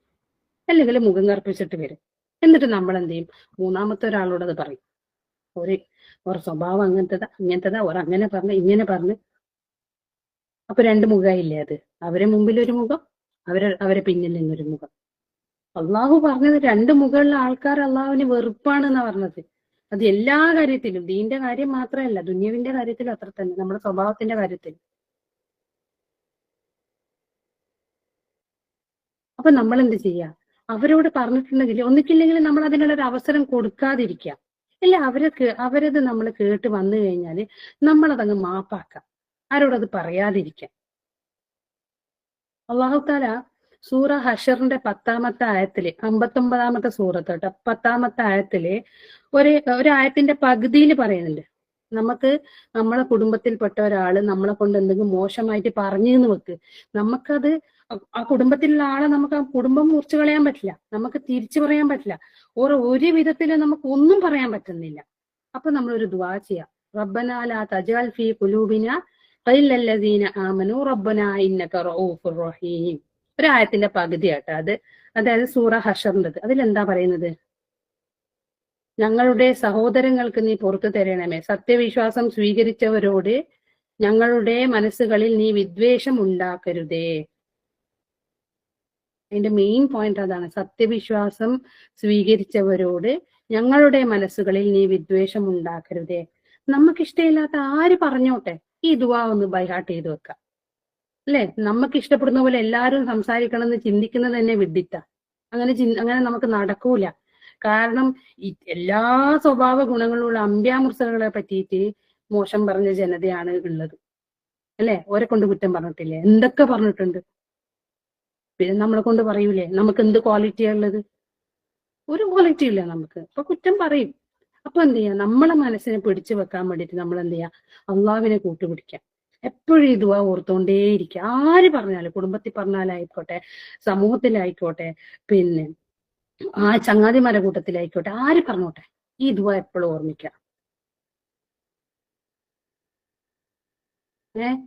അല്ലെങ്കിൽ മുഖം കറുപ്പിച്ചിട്ട് വരും. എന്നിട്ട് നമ്മൾ എന്ത് ചെയ്യും? മൂന്നാമത്തെ ഒരാളോട് അത് പറയും. ഒരു സ്വഭാവം അങ്ങനത്തതാ അങ്ങനെ പറഞ്ഞ് ഇങ്ങനെ പറഞ്ഞ്. അപ്പൊ രണ്ട് മുഖമായില്ലേ അത്? അവരെ മുമ്പിൽ ഒരു മുഖം, അവരെ പിന്നിൽ നിന്നൊരു മുഖം. അള്ളാഹു പറഞ്ഞത് രണ്ട് മുഖമുള്ള ആൾക്കാർ അള്ളാഹുവിന് വെറുപ്പാണെന്നാ പറഞ്ഞത്. അത് എല്ലാ കാര്യത്തിലും, ദീന്റെ കാര്യം മാത്രമല്ല, ദുന്യവിന്റെ കാര്യത്തിലും അത്ര തന്നെ, നമ്മുടെ സ്വഭാവത്തിന്റെ കാര്യത്തിൽ. അപ്പൊ നമ്മൾ എന്ത് ചെയ്യാ? അവരോട് പറഞ്ഞിട്ടുണ്ടെങ്കിൽ, ഒന്നിക്കില്ലെങ്കിൽ നമ്മൾ അതിനുള്ളൊരു അവസരം കൊടുക്കാതിരിക്കാം. ഇല്ല, അവരത് നമ്മൾ കേട്ട് വന്നു കഴിഞ്ഞാല് നമ്മളതങ്ങ് മാപ്പാക്കാം, ആരോടത് പറയാതിരിക്കാം. അള്ളാഹു താല സൂറ ഹഷറിന്റെ 10-ാമത്തെ ആയത്തില്, 59-ാമത്തെ സൂറത്ത് കേട്ടോ, 10-ാമത്തെ ആയത്തില് ഒരു ആയത്തിന്റെ പകുതിയിൽ പറയുന്നുണ്ട്, നമുക്ക് നമ്മളെ കുടുംബത്തിൽപ്പെട്ട ഒരാള് നമ്മളെ കൊണ്ട് എന്തെങ്കിലും മോശമായിട്ട് പറഞ്ഞെന്ന് വെക്ക്, നമുക്കത് ആ കുടുംബത്തിലുള്ള ആളെ നമുക്ക് ആ കുടുംബം മുറിച്ചു കളയാൻ പറ്റില്ല, നമുക്ക് തിരിച്ചു പറയാൻ പറ്റില്ല, ഒരു വിധത്തിലും നമുക്ക് ഒന്നും പറയാൻ പറ്റുന്നില്ല. അപ്പൊ നമ്മളൊരു ദുആ ചെയ്യാം, റബ്ബനാ ലാ തജ്അൽ ഫീ ഖുലൂബിനാ ഖില്ലല്ലദീന ആമനൂ റബ്ബനാ ഇന്നക റഊഫുർ റഹീം. ഒരു ആയത്തിന്റെ പകുതി ആട്ടോ അത്, അതായത് സൂറ ഹഷറിൻ്റെത്. അതിലെന്താ പറയുന്നത്? ഞങ്ങളുടെ സഹോദരങ്ങൾക്ക് നീ പുറത്തു തരണമേ, സത്യവിശ്വാസം സ്വീകരിച്ചവരോട് ഞങ്ങളുടെ മനസ്സുകളിൽ നീ വിദ്വേഷം ഉണ്ടാക്കരുതേ. അതിന്റെ മെയിൻ പോയിന്റ് അതാണ്, സത്യവിശ്വാസം സ്വീകരിച്ചവരോട് ഞങ്ങളുടെ മനസ്സുകളിൽ നീ വിദ്വേഷം ഉണ്ടാക്കരുതേ. നമുക്കിഷ്ടമില്ലാത്ത ആര് പറഞ്ഞോട്ടെ, ഈ ദുആ ഒന്ന് ബൈഹാർട്ട് ചെയ്ത് വെക്കാം, അല്ലെ? നമുക്ക് ഇഷ്ടപ്പെടുന്ന പോലെ എല്ലാവരും സംസാരിക്കണം എന്ന് ചിന്തിക്കുന്നത് തന്നെ വിഡിത്ത. അങ്ങനെ നമുക്ക് നടക്കൂല. കാരണം എല്ലാ സ്വഭാവ ഗുണങ്ങളുള്ള അമ്പ്യാമുർസലുകളെ പറ്റിയിട്ട് മോശം പറഞ്ഞ ജനതയാണ് ഉള്ളത്, അല്ലെ? ഓരെ കൊണ്ട് കുറ്റം പറഞ്ഞിട്ടില്ലേ? എന്തൊക്കെ പറഞ്ഞിട്ടുണ്ട്. പിന്നെ നമ്മളെ കൊണ്ട് പറയൂലേ നമുക്ക് എന്ത് ക്വാളിറ്റിയാ ഉള്ളത്? ഒരു ക്വാളിറ്റി ഇല്ല നമുക്ക്, അപ്പൊ കുറ്റം പറയും. അപ്പൊ എന്ത് ചെയ്യാ? നമ്മളെ മനസ്സിനെ പിടിച്ചു വെക്കാൻ വേണ്ടിയിട്ട് നമ്മൾ എന്ത് ചെയ്യാ? അള്ളാഹുവിനെ കൂട്ടുപിടിക്കാം. എപ്പോഴും ഈ ദുആ ഓർത്തുകൊണ്ടേയിരിക്കുക. ആര് പറഞ്ഞാലും, കുടുംബത്തിൽ പറഞ്ഞാലായിക്കോട്ടെ, സമൂഹത്തിലായിക്കോട്ടെ, പിന്നെ ആ ചങ്ങാതിമാരെ കൂട്ടത്തിലായിക്കോട്ടെ, ആര് പറഞ്ഞോട്ടെ, ഈ ദുആ എപ്പോഴും ഓർമ്മിക്കാം.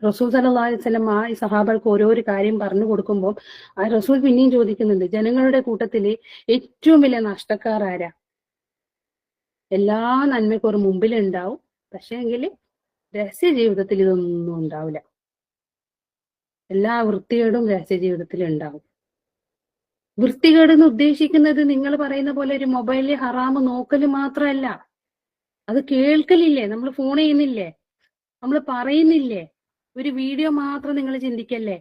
റസൂൽ സല്ലല്ലാഹു അലൈഹി വസല്ലം ആ സഹാബൾക്ക് ഓരോരോ കാര്യം പറഞ്ഞു കൊടുക്കുമ്പോൾ ആ റസൂൽ പിന്നെയും ചോദിക്കുന്നുണ്ട്, ജനങ്ങളുടെ കൂട്ടത്തില് ഏറ്റവും വലിയ നഷ്ടക്കാർ ആരാ? എല്ലാ നന്മയ്ക്കും ഒരു മുമ്പിലുണ്ടാവും, പക്ഷേ എങ്കിൽ രഹസ്യ ജീവിതത്തിൽ ഇതൊന്നും ഉണ്ടാവില്ല. എല്ലാ വൃത്തികേടും രഹസ്യ ജീവിതത്തിൽ ഉണ്ടാവും. വൃത്തികേട് എന്ന് ഉദ്ദേശിക്കുന്നത് നിങ്ങൾ പറയുന്ന പോലെ ഒരു മൊബൈലിൽ ഹറാമ് നോക്കല് മാത്രമല്ല, അത് കേൾക്കലില്ലേ, നമ്മൾ ഫോൺ ചെയ്യുന്നില്ലേ, നമ്മൾ പറയുന്നില്ലേ, ഒരു വീഡിയോ മാത്രം നിങ്ങൾ ചിന്തിക്കല്ലേ,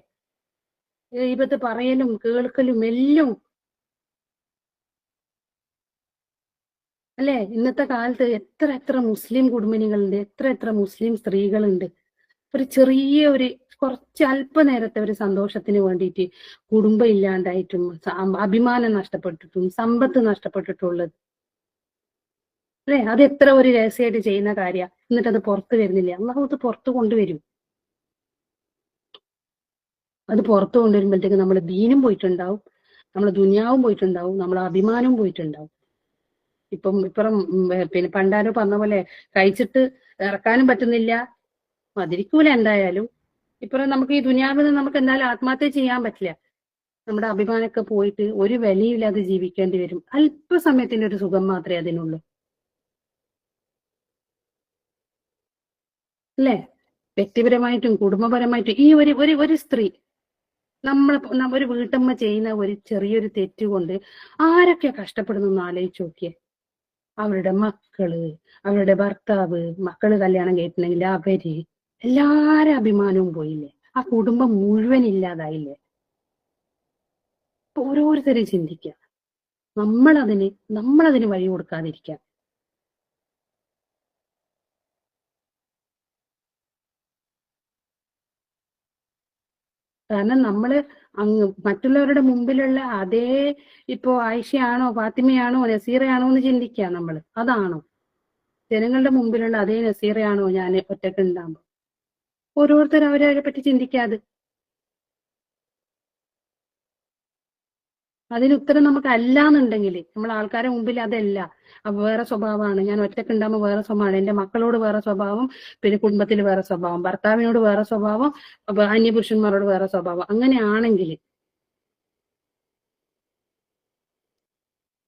ഗീബത്ത് പറയലും കേൾക്കലും എല്ലാം, അല്ലെ? ഇന്നത്തെ കാലത്ത് എത്ര മുസ്ലിം കുടുംബിനികളുണ്ട്, എത്ര മുസ്ലിം സ്ത്രീകളുണ്ട്. ഒരു ചെറിയ കുറച്ച് അല്പനേരത്തെ ഒരു സന്തോഷത്തിന് വേണ്ടിയിട്ട് കുടുംബം ഇല്ലാണ്ടായിട്ടും അഭിമാനം നഷ്ടപ്പെട്ടിട്ടും സമ്പത്ത് നഷ്ടപ്പെട്ടിട്ടുള്ളത്, അല്ലെ? അത് എത്ര ഒരു രഹസ്യമായിട്ട് ചെയ്യുന്ന കാര്യ, എന്നിട്ട് അത് പുറത്തു വരുന്നില്ല. അള്ളാഹു അത് പുറത്തു കൊണ്ടുവരും. അത് പുറത്തു കൊണ്ടുവരുമ്പോഴത്തേക്ക് നമ്മുടെ ദീനും പോയിട്ടുണ്ടാവും, നമ്മുടെ ദുനിയാവും പോയിട്ടുണ്ടാവും, നമ്മുടെ അഭിമാനവും പോയിട്ടുണ്ടാവും. ഇപ്പുറം പിന്നെ പണ്ടാരോ പറഞ്ഞ പോലെ കഴിച്ചിട്ട് ഇറക്കാനും പറ്റുന്നില്ല, മതിരിക്കൂല എന്തായാലും. ഇപ്പുറം നമുക്ക് ഈ ദുനിയാവിൽ നിന്ന് നമുക്ക് എന്തായാലും ആത്മഹത്യ ചെയ്യാൻ പറ്റില്ല. നമ്മുടെ അഭിമാനമൊക്കെ പോയിട്ട് ഒരു വിലയില്ലാതെ ജീവിക്കേണ്ടി വരും. അല്പസമയത്തിന്റെ ഒരു സുഖം മാത്രമേ അതിനുള്ളൂ, അല്ലെ? വ്യക്തിപരമായിട്ടും കുടുംബപരമായിട്ടും ഈ ഒരു സ്ത്രീ, ഒരു വീട്ടമ്മ ചെയ്യുന്ന ഒരു ചെറിയൊരു തെറ്റ് കൊണ്ട് ആരൊക്കെ കഷ്ടപ്പെടുന്നു ആലോചിച്ച് നോക്കിയേ. അവരുടെ മക്കള്, അവരുടെ ഭർത്താവ്, മക്കള് കല്യാണം കഴിക്കണമെങ്കിൽ അവര്, എല്ലാരും അഭിമാനവും പോയില്ലേ? ആ കുടുംബം മുഴുവൻ ഇല്ലാതായില്ലേ? ഓരോരുത്തരും ചിന്തിക്കുക, നമ്മളതിന് വഴി കൊടുക്കാതിരിക്കാം. കാരണം നമ്മള് മറ്റുള്ളവരുടെ മുമ്പിലുള്ള അതേ, ഇപ്പോ ആയിഷയാണോ ഫാത്തിമയാണോ നസീറയാണോ എന്ന് ചിന്തിക്കുക നമ്മൾ. അതാണോ? ജനങ്ങളുടെ മുമ്പിലുള്ള അതേ നസീറയാണോ ഞാൻ ഒറ്റക്ക് ഉണ്ടാകുമ്പോ? ഓരോരുത്തരും അവരെ പറ്റി ചിന്തിക്കാതെ അതിന് ഉത്തരം നമുക്ക് അല്ല എന്നുണ്ടെങ്കിൽ നമ്മൾ ആൾക്കാരെ മുമ്പിൽ അതല്ല, അപ്പൊ വേറെ സ്വഭാവമാണ്, ഞാൻ ഒറ്റക്ക് ഉണ്ടാകുമ്പോൾ വേറെ സ്വഭാവമാണ്, എന്റെ മക്കളോട് വേറെ സ്വഭാവം, പിന്നെ കുടുംബത്തിൽ വേറെ സ്വഭാവം, ഭർത്താവിനോട് വേറെ സ്വഭാവം, അന്യപുരുഷന്മാരോട് വേറെ സ്വഭാവം, അങ്ങനെയാണെങ്കിൽ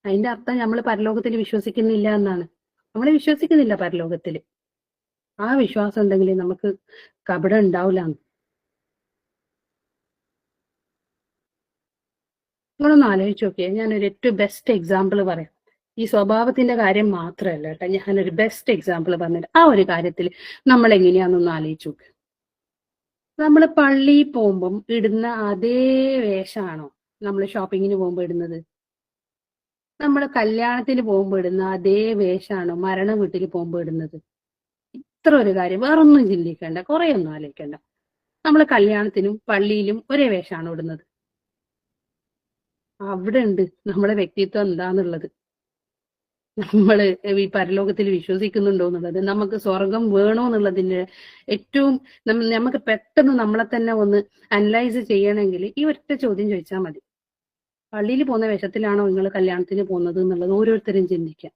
അതിന്റെ അർത്ഥം നമ്മൾ പരലോകത്തിൽ വിശ്വസിക്കുന്നില്ല എന്നാണ്. നമ്മൾ വിശ്വസിക്കുന്നില്ല പരലോകത്തിൽ. ആ വിശ്വാസം ഉണ്ടെങ്കിൽ നമുക്ക് കപടം ഉണ്ടാവില്ല. നിങ്ങളൊന്ന് ആലോചിച്ച് നോക്കിയേ. ഞാനൊരു ഏറ്റവും ബെസ്റ്റ് എക്സാമ്പിൾ പറയാം. ഈ സ്വഭാവത്തിന്റെ കാര്യം മാത്രമല്ല കേട്ടോ, ഞാനൊരു ബെസ്റ്റ് എക്സാമ്പിൾ പറഞ്ഞിട്ട് ആ ഒരു കാര്യത്തിൽ നമ്മൾ എങ്ങനെയാണെന്നൊന്ന് ആലോചിച്ച് നോക്ക്. നമ്മൾ പള്ളിയിൽ പോകുമ്പം ഇടുന്ന അതേ വേഷമാണോ നമ്മൾ ഷോപ്പിങ്ങിന് പോകുമ്പോൾ ഇടുന്നത്? നമ്മൾ കല്യാണത്തിന് പോകുമ്പോൾ ഇടുന്ന അതേ വേഷമാണോ മരണ വീട്ടിൽ പോകുമ്പോൾ ഇടുന്നത്? ഇത്ര ഒരു കാര്യം, വേറൊന്നും ചിന്തിക്കേണ്ട, കുറെ ഒന്നും ആലോചിക്കേണ്ട. നമ്മൾ കല്യാണത്തിനും പള്ളിയിലും ഒരേ വേഷമാണോ ഇടുന്നത്? അവിടെ ഉണ്ട് നമ്മുടെ വ്യക്തിത്വം എന്താന്നുള്ളത്. നമ്മൾ ഈ പരലോകത്തിൽ വിശ്വസിക്കുന്നുണ്ടോ എന്നുള്ളത്, നമുക്ക് സ്വർഗം വേണോ എന്നുള്ളതിന്റെ ഏറ്റവും നമുക്ക് പെട്ടെന്ന് നമ്മളെ തന്നെ ഒന്ന് അനലൈസ് ചെയ്യണമെങ്കിൽ ഈ ഒറ്റ ചോദ്യം ചോദിച്ചാൽ മതി. പള്ളിയിൽ പോകുന്ന വേഷത്തിലാണോ നിങ്ങൾ കല്യാണത്തിന് പോകുന്നത് എന്നുള്ളത് ഓരോരുത്തരും ചിന്തിക്കാം,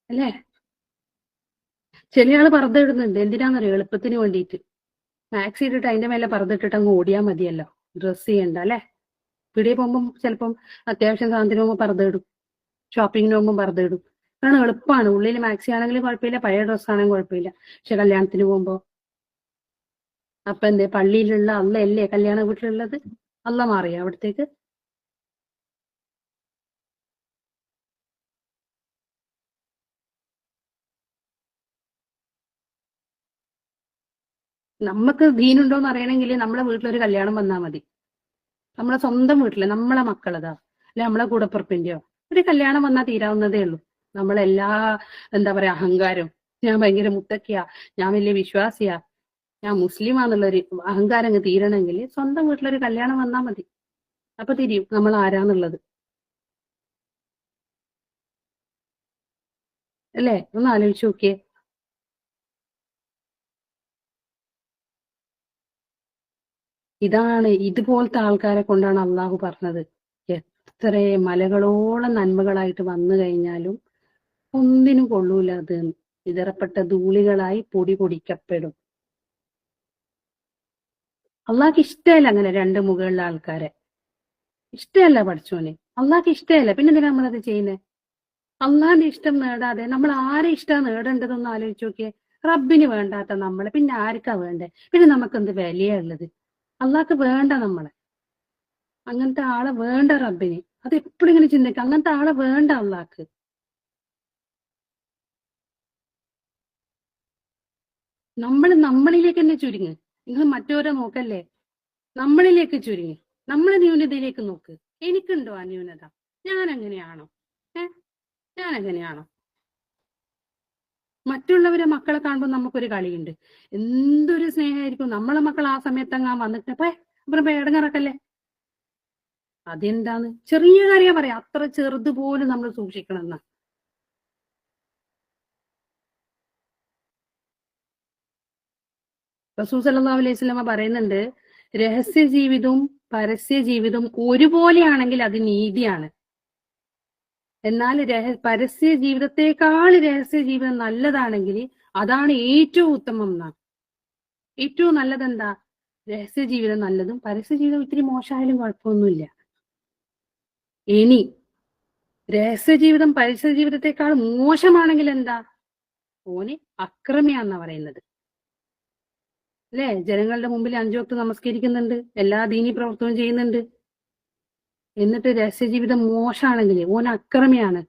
അല്ലേ? ചില ആള് പർദ്ദ ഇടുന്നുണ്ട്, എന്തിനാണെന്നറിയോ? എളുപ്പത്തിന് വേണ്ടിയിട്ട്. മാക്സി ഇട്ടിട്ട് അതിന്റെ മേലെ പർദ്ദ ഇട്ടിട്ട് അങ്ങ് ഓടിയാൽ മതിയല്ലോ, ഡ്രസ്സ് ചെയ്യണ്ട, അല്ലെ? പീടിയെ പോകുമ്പോൾ ചിലപ്പം അത്യാവശ്യം സാധനത്തിന് പോകുമ്പോൾ പർദ്ദ ഇടും, ഷോപ്പിങ്ങിന് പോകുമ്പോൾ പർദ്ദ ഇടും. കാരണം എളുപ്പമാണ്. ഉള്ളിൽ മാക്സി ആണെങ്കിലും കുഴപ്പമില്ല, പഴയ ഡ്രസ് ആണെങ്കിലും കുഴപ്പമില്ല. പക്ഷെ കല്യാണത്തിന് പോകുമ്പോ അപ്പൊ എന്തേ, പള്ളിയിലുള്ള അല്ല അല്ലേ കല്യാണ വീട്ടിലുള്ളത്? അല്ല മാറിയോ അവിടത്തേക്ക്? നമുക്ക് ദീനുണ്ടോന്ന് അറിയണമെങ്കിൽ നമ്മളെ വീട്ടിലൊരു കല്യാണം വന്നാൽ മതി. നമ്മളെ സ്വന്തം വീട്ടില് നമ്മളെ മക്കളതാ, അല്ലെ നമ്മളെ കൂടപ്പുറപ്പിന്റെയോ ഒരു കല്യാണം വന്നാൽ തീരാവുന്നതേ ഉള്ളൂ. നമ്മളെല്ലാ എന്താ പറയാ അഹങ്കാരം, ഞാൻ ഭയങ്കര മുത്തക്കിയാ, ഞാൻ വലിയ വിശ്വാസിയാ, ഞാൻ മുസ്ലിമാന്നുള്ളൊരു അഹങ്കാരം അങ്ങ് തീരണമെങ്കിൽ സ്വന്തം വീട്ടിലൊരു കല്യാണം വന്നാൽ മതി. അപ്പൊ തിരിയും നമ്മൾ ആരാന്നുള്ളത്, അല്ലേ? ഒന്ന് ആലോചിച്ച് നോക്കിയേ. ഇതുപോലത്തെ ആൾക്കാരെ കൊണ്ടാണ് അള്ളാഹു പറഞ്ഞത്, എത്ര മലകളോളം നന്മകളായിട്ട് വന്നു കഴിഞ്ഞാലും ഒന്നിനും കൊള്ളൂല അത്, വിതറപ്പെട്ട ധൂളികളായി പൊടി പൊടിക്കപ്പെടും. അള്ളാഹ്ക്ക് ഇഷ്ടമല്ല അങ്ങനെ രണ്ട് മുകളിലുള്ള ആൾക്കാരെ, ഇഷ്ടമല്ല പഠിച്ചോനെ. അള്ളാഹ്ക്ക് ഇഷ്ടമല്ല, പിന്നെ എന്തിനാ നമ്മളത് ചെയ്യുന്നത്? അള്ളാഹിന്റെ ഇഷ്ടം നേടാതെ നമ്മൾ ആരെ ഇഷ്ടം നേടേണ്ടതെന്ന് ആലോചിച്ച് നോക്കിയേ. റബ്ബിന് വേണ്ടാത്ത നമ്മളെ പിന്നെ ആർക്കാ വേണ്ടേ? പിന്നെ നമുക്ക് എന്ത് വിലയാ ഉള്ളത്? അള്ളാഹ്ക്ക് വേണ്ട നമ്മളെ, അങ്ങനത്തെ ആളെ വേണ്ട റബ്ബിന്. അത് എപ്പോഴും ഇങ്ങനെ ചിന്തിക്കുക, അങ്ങനത്തെ ആളെ വേണ്ട അള്ളാഹ്ക്ക്. നമ്മളിലേക്ക് തന്നെ ചുരുങ്ങ്. നിങ്ങൾ മറ്റോരെ നോക്കല്ലേ, നമ്മളിലേക്ക് ചുരുങ്ങി, നമ്മളെ ന്യൂനതയിലേക്ക് നോക്ക്. എനിക്കുണ്ടോ ആ ന്യൂനത? ഞാൻ അങ്ങനെയാണോ? ഞാൻ അങ്ങനെയാണോ? മറ്റുള്ളവരെ മക്കളെ കാണുമ്പോൾ നമുക്കൊരു കളിയുണ്ട്, എന്തൊരു സ്നേഹമായിരിക്കും. നമ്മളെ മക്കൾ ആ സമയത്ത് അങ്ങ് വന്നിട്ട് അപ്പുറം ഇടങ്ങറക്കല്ലേ. അതെന്താന്ന് ചെറിയ കാര്യം പറയാം, അത്ര ചെറുത് പോലും നമ്മൾ സൂക്ഷിക്കണം എന്നാ. റസൂൽ സല്ലല്ലാഹു അലൈഹി വസല്ലമ പറയുന്നുണ്ട്, രഹസ്യ ജീവിതവും പരസ്യ ജീവിതവും ഒരുപോലെയാണെങ്കിൽ അത് നീതിയാണ്. എന്നാൽ പരസ്യ ജീവിതത്തെക്കാൾ രഹസ്യ ജീവിതം നല്ലതാണെങ്കിൽ അതാണ് ഏറ്റവും ഉത്തമം എന്നാണ്. ഏറ്റവും നല്ലത് എന്താ? രഹസ്യ ജീവിതം നല്ലതും പരസ്യ ജീവിതം ഇത്തിരി മോശമായാലും കുഴപ്പമൊന്നുമില്ല. ഇനി രഹസ്യ ജീവിതം പരസ്യ ജീവിതത്തെക്കാൾ മോശമാണെങ്കിൽ എന്താ? ഓന് അക്രമിയാന്നാ പറയുന്നത്, അല്ലെ? ജനങ്ങളുടെ മുമ്പിൽ 5 വക്ത് നമസ്കരിക്കുന്നുണ്ട്, എല്ലാ ദീനി പ്രവർത്തനവും ചെയ്യുന്നുണ്ട്, എന്നിട്ട് രഹസ്യ ജീവിതം മോശമാണെങ്കിൽ ഓൻ അക്രമിയാണ്.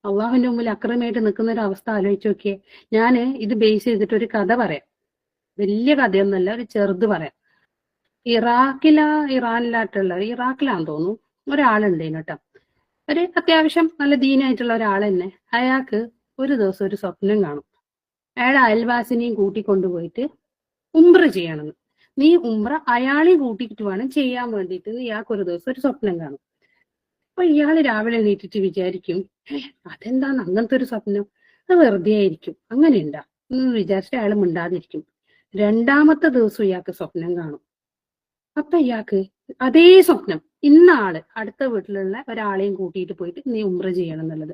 അള്ളാഹുവിന്റെ മുമ്പിൽ അക്രമിയായിട്ട് നിൽക്കുന്ന ഒരു അവസ്ഥ ആലോചിച്ച് നോക്കിയേ. ഞാന് ഇത് ബേസ് ചെയ്തിട്ട് ഒരു കഥ പറയാം. വലിയ കഥയൊന്നുമല്ല, ഒരു ചെറുത് പറയാം. ഇറാഖിലാന്ന് തോന്നുന്നു, ഒരാളുണ്ട് കേട്ടോ. ഒരു അത്യാവശ്യം നല്ല ദീനായിട്ടുള്ള ഒരാൾ തന്നെ. അയാൾക്ക് ഒരു ദിവസം ഒരു സ്വപ്നം കാണും. അയാളെ അയൽവാസിനെയും കൂട്ടിക്കൊണ്ടുപോയിട്ട് ഉംറ ചെയ്യണമെന്ന്. നീ ഉംറ അയാളെയും കൂട്ടിയിട്ട് വേണം ചെയ്യാൻ വേണ്ടിയിട്ട്. ഇയാൾക്ക് ഒരു ദിവസം ഒരു സ്വപ്നം കാണും. അപ്പൊ ഇയാള് രാവിലെ എണീറ്റിട്ട് വിചാരിക്കും, അതെന്താന്ന് അങ്ങനത്തെ ഒരു സ്വപ്നം, അത് വെറുതെ ആയിരിക്കും, അങ്ങനെ ഉണ്ടാ എന്ന് വിചാരിച്ചിട്ട് അയാൾ മിണ്ടാതിരിക്കും. രണ്ടാമത്തെ ദിവസം ഇയാൾക്ക് സ്വപ്നം കാണും. അപ്പൊ ഇയാൾക്ക് അതേ സ്വപ്നം, ഇന്ന ആള് അടുത്ത വീട്ടിലുള്ള ഒരാളെയും കൂട്ടിയിട്ട് പോയിട്ട് നീ ഉംറ ചെയ്യണം എന്നുള്ളത്.